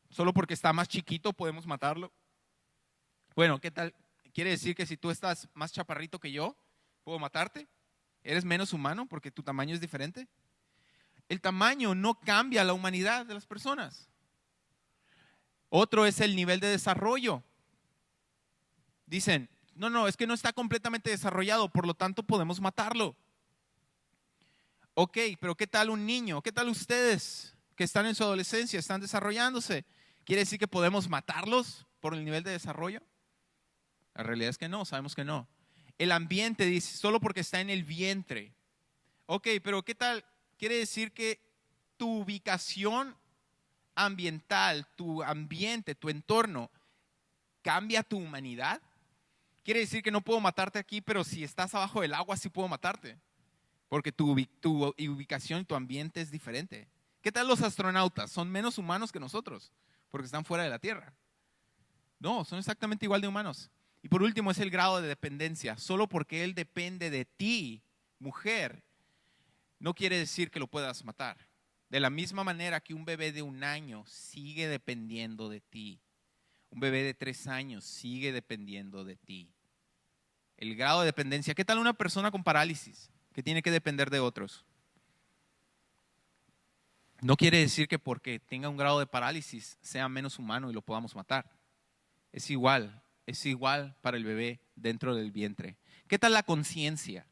solo porque está más chiquito podemos matarlo. Bueno, ¿qué tal? ¿Quiere decir que si tú estás más chaparrito que yo, puedo matarte? ¿Eres menos humano porque tu tamaño es diferente? El tamaño no cambia la humanidad de las personas. Otro es el nivel de desarrollo. Dicen, no, es que no está completamente desarrollado, por lo tanto podemos matarlo. Ok, pero ¿qué tal un niño? ¿Qué tal ustedes que están en su adolescencia, están desarrollándose? ¿Quiere decir que podemos matarlos por el nivel de desarrollo? La realidad es que no, sabemos que no. El ambiente dice, solo porque está en el vientre. Ok, pero ¿qué tal? Quiere decir que tu ubicación ambiental, tu ambiente, tu entorno, cambia tu humanidad. Quiere decir que no puedo matarte aquí, pero si estás abajo del agua sí puedo matarte. Porque tu ubicación, tu ambiente es diferente. ¿Qué tal los astronautas? Son menos humanos que nosotros, porque están fuera de la Tierra. No, son exactamente igual de humanos. Y por último es el grado de dependencia. Solo porque él depende de ti, mujer, no quiere decir que lo puedas matar. De la misma manera que un bebé de 1 año sigue dependiendo de ti. Un bebé de 3 años sigue dependiendo de ti. El grado de dependencia. ¿Qué tal una persona con parálisis que tiene que depender de otros? No quiere decir que porque tenga un grado de parálisis sea menos humano y lo podamos matar. Es igual para el bebé dentro del vientre. ¿Qué tal la conciencia?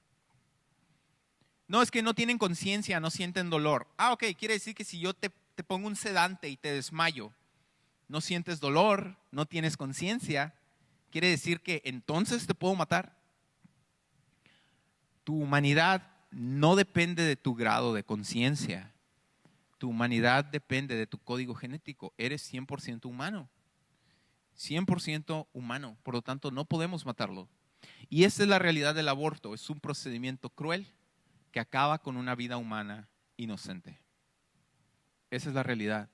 No, es que no tienen conciencia, no sienten dolor. Ok, quiere decir que si yo te pongo un sedante y te desmayo, no sientes dolor, no tienes conciencia, quiere decir que entonces te puedo matar. Tu humanidad no depende de tu grado de conciencia. Tu humanidad depende de tu código genético. Eres 100% humano. 100% humano. Por lo tanto, no podemos matarlo. Y esta es la realidad del aborto. Es un procedimiento cruel que acaba con una vida humana inocente. Esa es la realidad.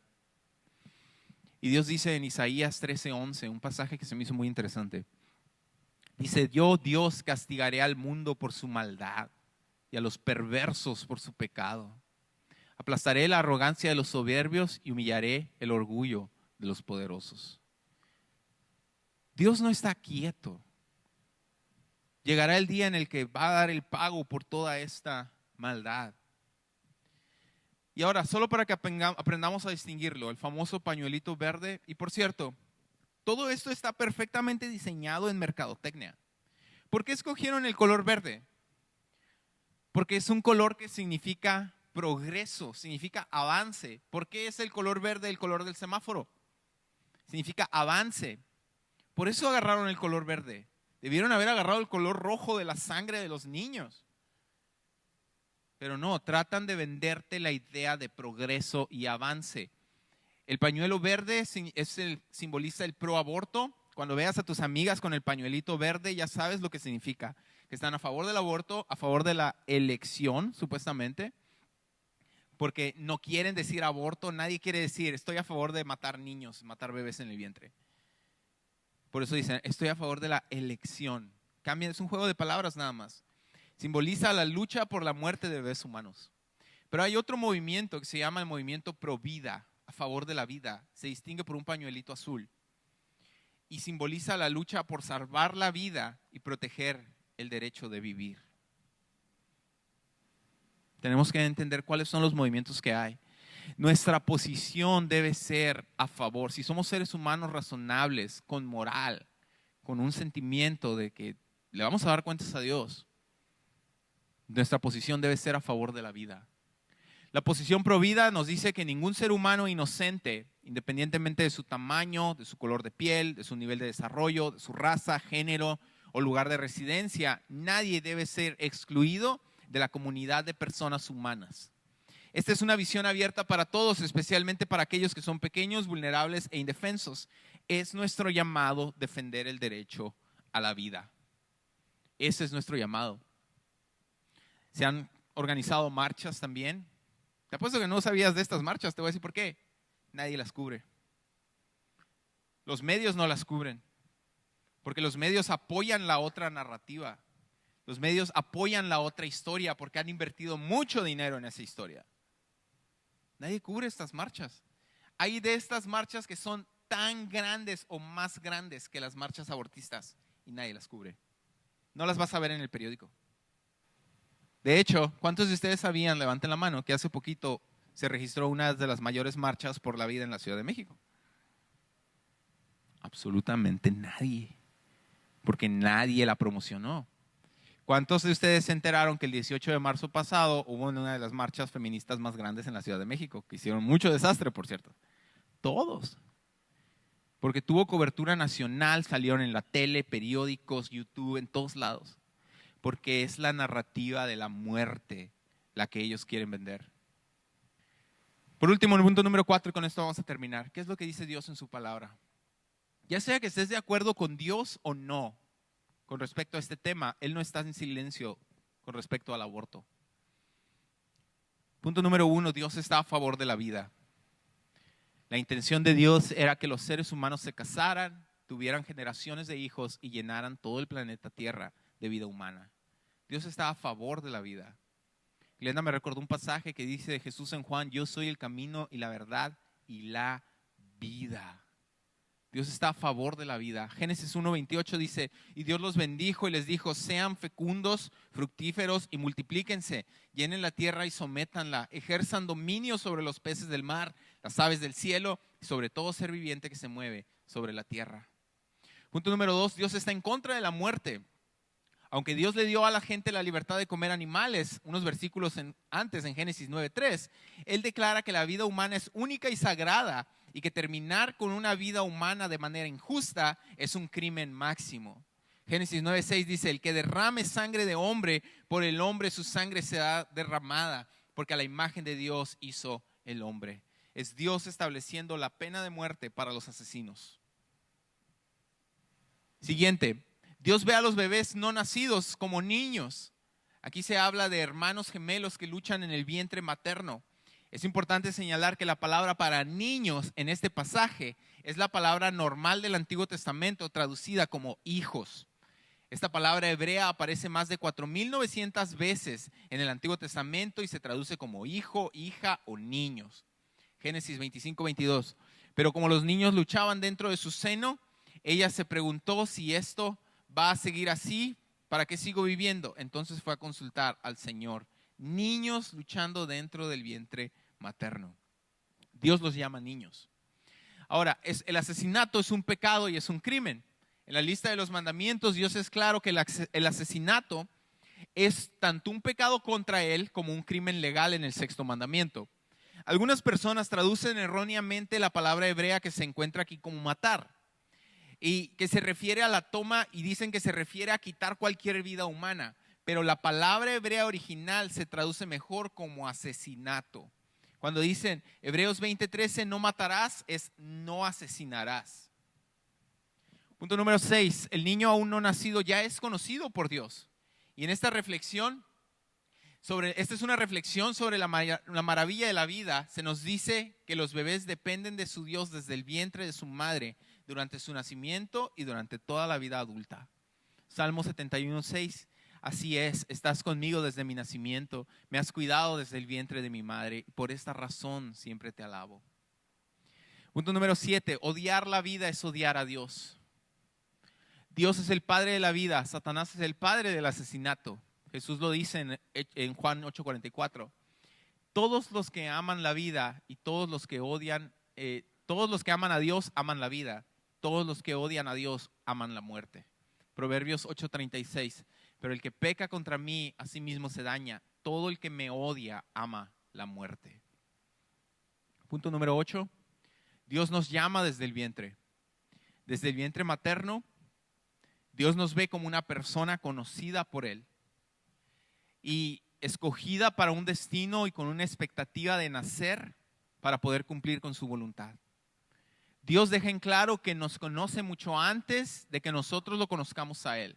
Y Dios dice en Isaías 13:11, un pasaje que se me hizo muy interesante. Dice, yo Dios castigaré al mundo por su maldad y a los perversos por su pecado. Aplastaré la arrogancia de los soberbios y humillaré el orgullo de los poderosos. Dios no está quieto. Llegará el día en el que va a dar el pago por toda esta maldad. Y ahora, solo para que aprendamos a distinguirlo, el famoso pañuelito verde. Y por cierto, todo esto está perfectamente diseñado en mercadotecnia. ¿Por qué escogieron el color verde? Porque es un color que significa progreso, significa avance. ¿Por qué es el color verde el color del semáforo? Significa avance. Por eso agarraron el color verde. Debieron haber agarrado el color rojo de la sangre de los niños. Pero no, tratan de venderte la idea de progreso y avance. El pañuelo verde simboliza el pro aborto. Cuando veas a tus amigas con el pañuelito verde, ya sabes lo que significa. Que están a favor del aborto, a favor de la elección, supuestamente. Porque no quieren decir aborto. Nadie quiere decir, estoy a favor de matar niños, matar bebés en el vientre. Por eso dicen, estoy a favor de la elección. Cambia, es un juego de palabras nada más. Simboliza la lucha por la muerte de bebés humanos. Pero hay otro movimiento que se llama el movimiento pro vida, a favor de la vida. Se distingue por un pañuelito azul. Y simboliza la lucha por salvar la vida y proteger el derecho de vivir. Tenemos que entender cuáles son los movimientos que hay. Nuestra posición debe ser a favor. Si somos seres humanos razonables, con moral, con un sentimiento de que le vamos a dar cuentas a Dios, nuestra posición debe ser a favor de la vida. La posición pro vida nos dice que ningún ser humano inocente, independientemente de su tamaño, de su color de piel, de su nivel de desarrollo, de su raza, género o lugar de residencia, nadie debe ser excluido de la comunidad de personas humanas. Esta es una visión abierta para todos, especialmente para aquellos que son pequeños, vulnerables e indefensos. Es nuestro llamado defender el derecho a la vida. Ese es nuestro llamado. Se han organizado marchas también. Te apuesto que no sabías de estas marchas, te voy a decir por qué. Nadie las cubre. Los medios no las cubren, porque los medios apoyan la otra narrativa. Los medios apoyan la otra historia porque han invertido mucho dinero en esa historia. Nadie cubre estas marchas. Hay de estas marchas que son tan grandes o más grandes que las marchas abortistas y nadie las cubre. No las vas a ver en el periódico. De hecho, ¿cuántos de ustedes sabían, levanten la mano, que hace poquito se registró una de las mayores marchas por la vida en la Ciudad de México? Absolutamente nadie, porque nadie la promocionó. ¿Cuántos de ustedes se enteraron que el 18 de marzo pasado hubo una de las marchas feministas más grandes en la Ciudad de México, que hicieron mucho desastre, por cierto? Todos. Porque tuvo cobertura nacional, salieron en la tele, periódicos, YouTube, en todos lados. Porque es la narrativa de la muerte la que ellos quieren vender. Por último, el punto número 4, y con esto vamos a terminar. ¿Qué es lo que dice Dios en su palabra? Ya sea que estés de acuerdo con Dios o no, con respecto a este tema, Él no está en silencio con respecto al aborto. Punto número 1, Dios está a favor de la vida. La intención de Dios era que los seres humanos se casaran, tuvieran generaciones de hijos y llenaran todo el planeta Tierra de vida humana. Dios está a favor de la vida. Glenda me recordó un pasaje que dice de Jesús en Juan, yo soy el camino y la verdad y la vida. Dios está a favor de la vida. Génesis 1:28 dice, y Dios los bendijo y les dijo, sean fecundos, fructíferos y multiplíquense, llenen la tierra y sométanla, ejerzan dominio sobre los peces del mar, las aves del cielo y sobre todo ser viviente que se mueve sobre la tierra. Punto número 2, Dios está en contra de la muerte. Aunque Dios le dio a la gente la libertad de comer animales, unos versículos antes en Génesis 9:3, Él declara que la vida humana es única y sagrada y que terminar con una vida humana de manera injusta es un crimen máximo. Génesis 9:6 dice, el que derrame sangre de hombre, por el hombre su sangre será derramada, porque a la imagen de Dios hizo el hombre. Es Dios estableciendo la pena de muerte para los asesinos. Siguiente. Dios ve a los bebés no nacidos como niños. Aquí se habla de hermanos gemelos que luchan en el vientre materno. Es importante señalar que la palabra para niños en este pasaje es la palabra normal del Antiguo Testamento, traducida como hijos. Esta palabra hebrea aparece más de 4.900 veces en el Antiguo Testamento y se traduce como hijo, hija o niños. Génesis 25:22. Pero como los niños luchaban dentro de su seno, ella se preguntó si esto va a seguir así, ¿para qué sigo viviendo? Entonces fue a consultar al Señor. Niños luchando dentro del vientre materno. Dios los llama niños. Ahora, el asesinato es un pecado y es un crimen. En la lista de los mandamientos, Dios es claro que el asesinato es tanto un pecado contra Él como un crimen legal en el sexto mandamiento. Algunas personas traducen erróneamente la palabra hebrea que se encuentra aquí como matar y que se refiere a la toma y dicen que se refiere a quitar cualquier vida humana, pero la palabra hebrea original se traduce mejor como asesinato. Cuando dicen Hebreos 20:13, no matarás, es no asesinarás. Punto número 6, el niño aún no nacido ya es conocido por Dios. Y en esta reflexión, esta es una reflexión sobre la maravilla de la vida. Se nos dice que los bebés dependen de su Dios desde el vientre de su madre, durante su nacimiento y durante toda la vida adulta. Salmo 71:6. Así es, estás conmigo desde mi nacimiento, me has cuidado desde el vientre de mi madre, por esta razón siempre te alabo. Punto número 7, odiar la vida es odiar a Dios. Dios es el padre de la vida, Satanás es el padre del asesinato. Jesús lo dice en Juan 8:44. Todos los que aman la vida y todos los que odian, todos los que aman a Dios aman la vida, todos los que odian a Dios aman la muerte. Proverbios 8:36. Pero el que peca contra mí, a sí mismo se daña. Todo el que me odia ama la muerte. Punto número 8. Dios nos llama desde el vientre. Desde el vientre materno, Dios nos ve como una persona conocida por Él y escogida para un destino y con una expectativa de nacer para poder cumplir con su voluntad. Dios deja en claro que nos conoce mucho antes de que nosotros lo conozcamos a Él.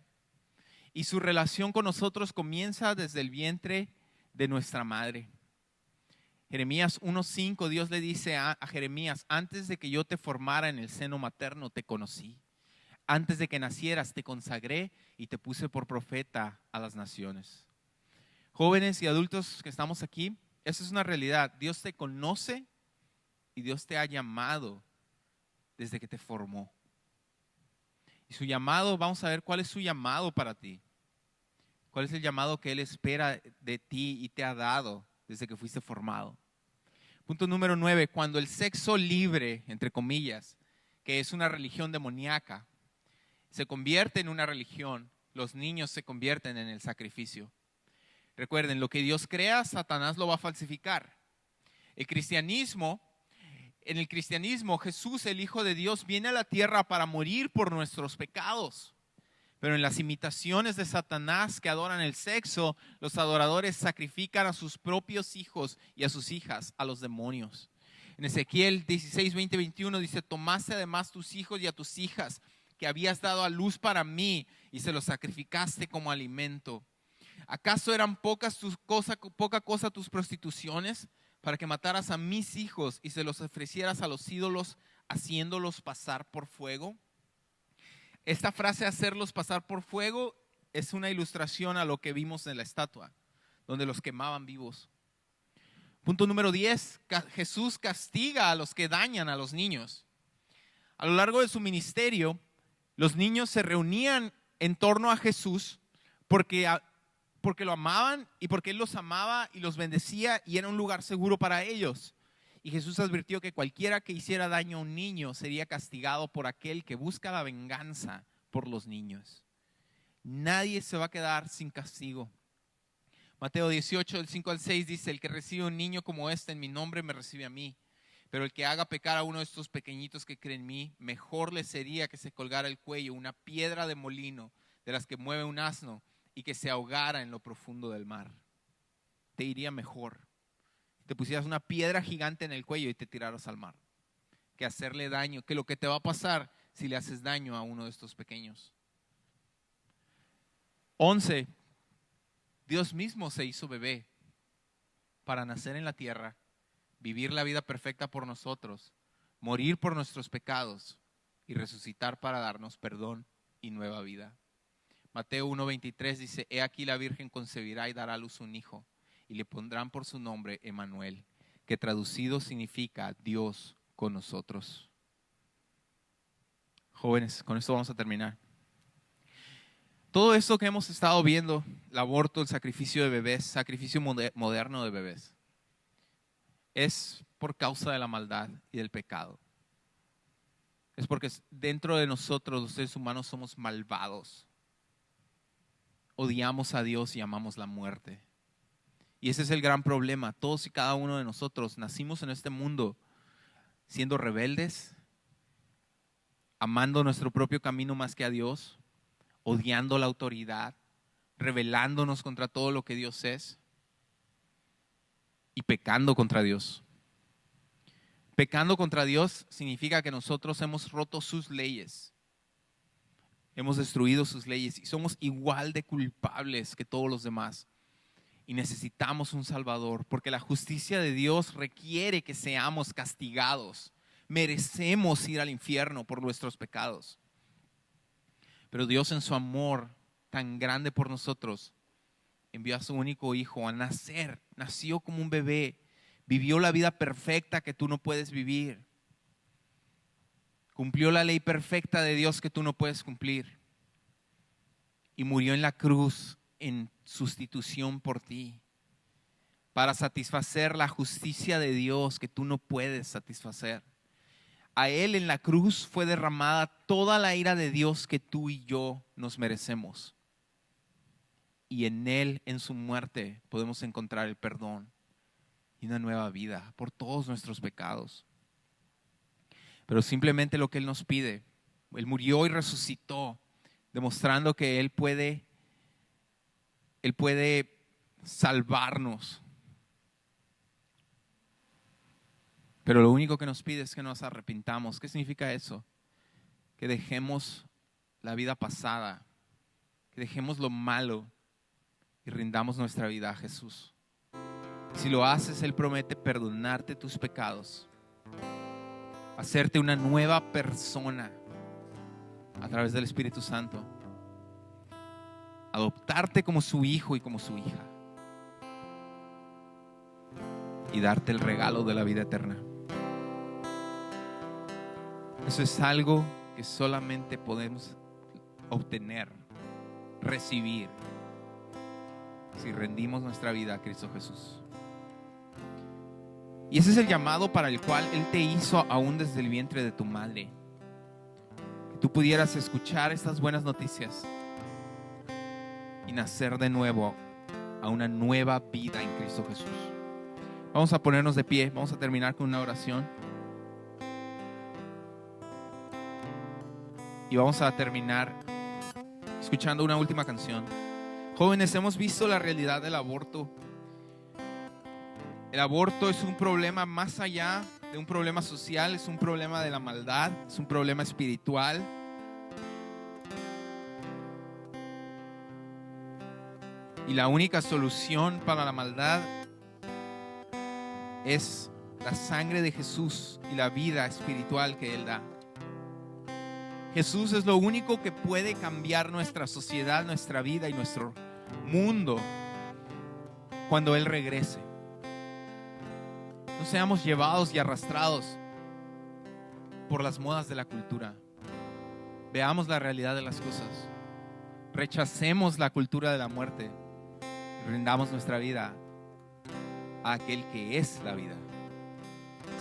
Y su relación con nosotros comienza desde el vientre de nuestra madre. Jeremías 1:5, Dios le dice a Jeremías, antes de que yo te formara en el seno materno te conocí. Antes de que nacieras te consagré y te puse por profeta a las naciones. Jóvenes y adultos que estamos aquí, esa es una realidad. Dios te conoce y Dios te ha llamado desde que te formó. Y su llamado, vamos a ver cuál es su llamado para ti. ¿Cuál es el llamado que Él espera de ti y te ha dado desde que fuiste formado? Punto número 9, cuando el sexo libre, entre comillas, que es una religión demoníaca, se convierte en una religión, los niños se convierten en el sacrificio. Recuerden, lo que Dios crea, Satanás lo va a falsificar. En el cristianismo, Jesús, el Hijo de Dios, viene a la tierra para morir por nuestros pecados. Pero en las imitaciones de Satanás que adoran el sexo, los adoradores sacrifican a sus propios hijos y a sus hijas, a los demonios. En Ezequiel 16, 20, 21 dice, tomaste además tus hijos y a tus hijas que habías dado a luz para mí y se los sacrificaste como alimento. ¿Acaso eran poca cosa tus prostituciones para que mataras a mis hijos y se los ofrecieras a los ídolos haciéndolos pasar por fuego? Esta frase, hacerlos pasar por fuego, es una ilustración a lo que vimos en la estatua, donde los quemaban vivos. Punto número 10, Jesús castiga a los que dañan a los niños. A lo largo de su ministerio, los niños se reunían en torno a Jesús porque lo amaban y porque Él los amaba y los bendecía y era un lugar seguro para ellos. Y Jesús advirtió que cualquiera que hiciera daño a un niño sería castigado por aquel que busca la venganza por los niños. Nadie se va a quedar sin castigo. Mateo 18, del 5 al 6 dice, el que recibe un niño como este en mi nombre me recibe a mí. Pero el que haga pecar a uno de estos pequeñitos que creen en mí, mejor le sería que se colgara el cuello una piedra de molino de las que mueve un asno y que se ahogara en lo profundo del mar. Te iría mejor te pusieras una piedra gigante en el cuello y te tiraras al mar, que hacerle daño, que lo que te va a pasar si le haces daño a uno de estos pequeños. 11. Dios mismo se hizo bebé para nacer en la tierra, vivir la vida perfecta por nosotros, morir por nuestros pecados y resucitar para darnos perdón y nueva vida. Mateo 1:23 dice: He aquí la Virgen concebirá y dará a luz un hijo, y le pondrán por su nombre Emmanuel, que traducido significa Dios con nosotros. Jóvenes, con esto vamos a terminar. Todo esto que hemos estado viendo, el aborto, el sacrificio de bebés, sacrificio moderno de bebés, es por causa de la maldad y del pecado. Es porque dentro de nosotros los seres humanos somos malvados. Odiamos a Dios y amamos la muerte. Y ese es el gran problema. Todos y cada uno de nosotros nacimos en este mundo siendo rebeldes, amando nuestro propio camino más que a Dios, odiando la autoridad, rebelándonos contra todo lo que Dios es y pecando contra Dios. Pecando contra Dios significa que nosotros hemos roto sus leyes, hemos destruido sus leyes y somos igual de culpables que todos los demás. Y necesitamos un Salvador, porque la justicia de Dios requiere que seamos castigados. Merecemos ir al infierno por nuestros pecados. Pero Dios, en su amor tan grande por nosotros, envió a su único hijo a nacer. Nació como un bebé. Vivió la vida perfecta que tú no puedes vivir. Cumplió la ley perfecta de Dios que tú no puedes cumplir. Y murió en la cruz en sustitución por ti, para satisfacer la justicia de Dios que tú no puedes satisfacer. A Él en la cruz fue derramada toda la ira de Dios que tú y yo nos merecemos. Y en Él, en su muerte, podemos encontrar el perdón y una nueva vida por todos nuestros pecados. Pero simplemente lo que Él nos pide, Él murió y resucitó, demostrando que Él puede salvarnos. Pero lo único que nos pide es que nos arrepintamos. ¿Qué significa eso? Que dejemos la vida pasada, que dejemos lo malo y rindamos nuestra vida a Jesús. Si lo haces, Él promete perdonarte tus pecados, hacerte una nueva persona a través del Espíritu Santo, adoptarte como su hijo y como su hija y darte el regalo de la vida eterna. Eso es algo que solamente podemos obtener, recibir, si rendimos nuestra vida a Cristo Jesús. Y ese es el llamado para el cual Él te hizo aún desde el vientre de tu madre. Que tú pudieras escuchar estas buenas noticias y nacer de nuevo a una nueva vida en Cristo Jesús. Vamos a ponernos de pie, vamos a terminar con una oración. Y vamos a terminar escuchando una última canción. Jóvenes, hemos visto la realidad del aborto. El aborto es un problema más allá de un problema social, es un problema de la maldad, es un problema espiritual. Y la única solución para la maldad es la sangre de Jesús y la vida espiritual que Él da. Jesús es lo único que puede cambiar nuestra sociedad, nuestra vida y nuestro mundo cuando Él regrese. No seamos llevados y arrastrados por las modas de la cultura. Veamos la realidad de las cosas. Rechacemos la cultura de la muerte y rindamos nuestra vida a aquel que es la vida.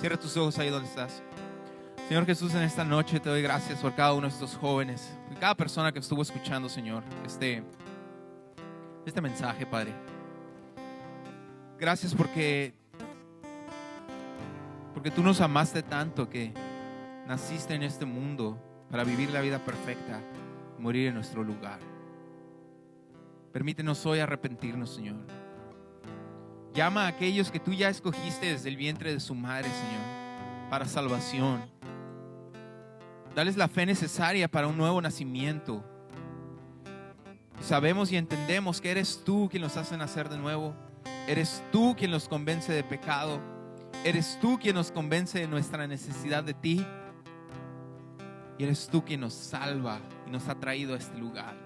Cierra tus ojos ahí donde estás. Señor Jesús, en esta noche te doy gracias por cada uno de estos jóvenes, por cada persona que estuvo escuchando, Señor, este mensaje, Padre. Gracias porque tú nos amaste tanto que naciste en este mundo para vivir la vida perfecta, morir en nuestro lugar. Permítenos hoy arrepentirnos, Señor. Llama a aquellos que tú ya escogiste desde el vientre de su madre, Señor, para salvación. Dales la fe necesaria para un nuevo nacimiento. Sabemos y entendemos que eres tú quien los hace nacer de nuevo. Eres tú quien los convence de pecado. Eres tú quien nos convence de nuestra necesidad de ti. Y eres tú quien nos salva y nos ha traído a este lugar.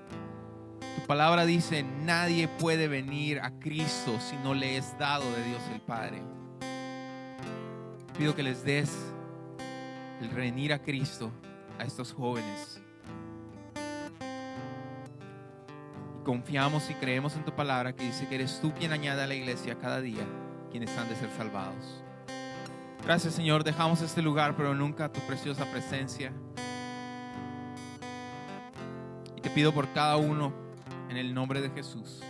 Tu palabra dice: nadie puede venir a Cristo si no le es dado de Dios el Padre. Pido que les des el venir a Cristo a estos jóvenes. Y confiamos y creemos en tu palabra que dice que eres tú quien añade a la iglesia cada día quienes han de ser salvados. Gracias, Señor. Dejamos este lugar, pero nunca tu preciosa presencia. Y te pido por cada uno en el nombre de Jesús.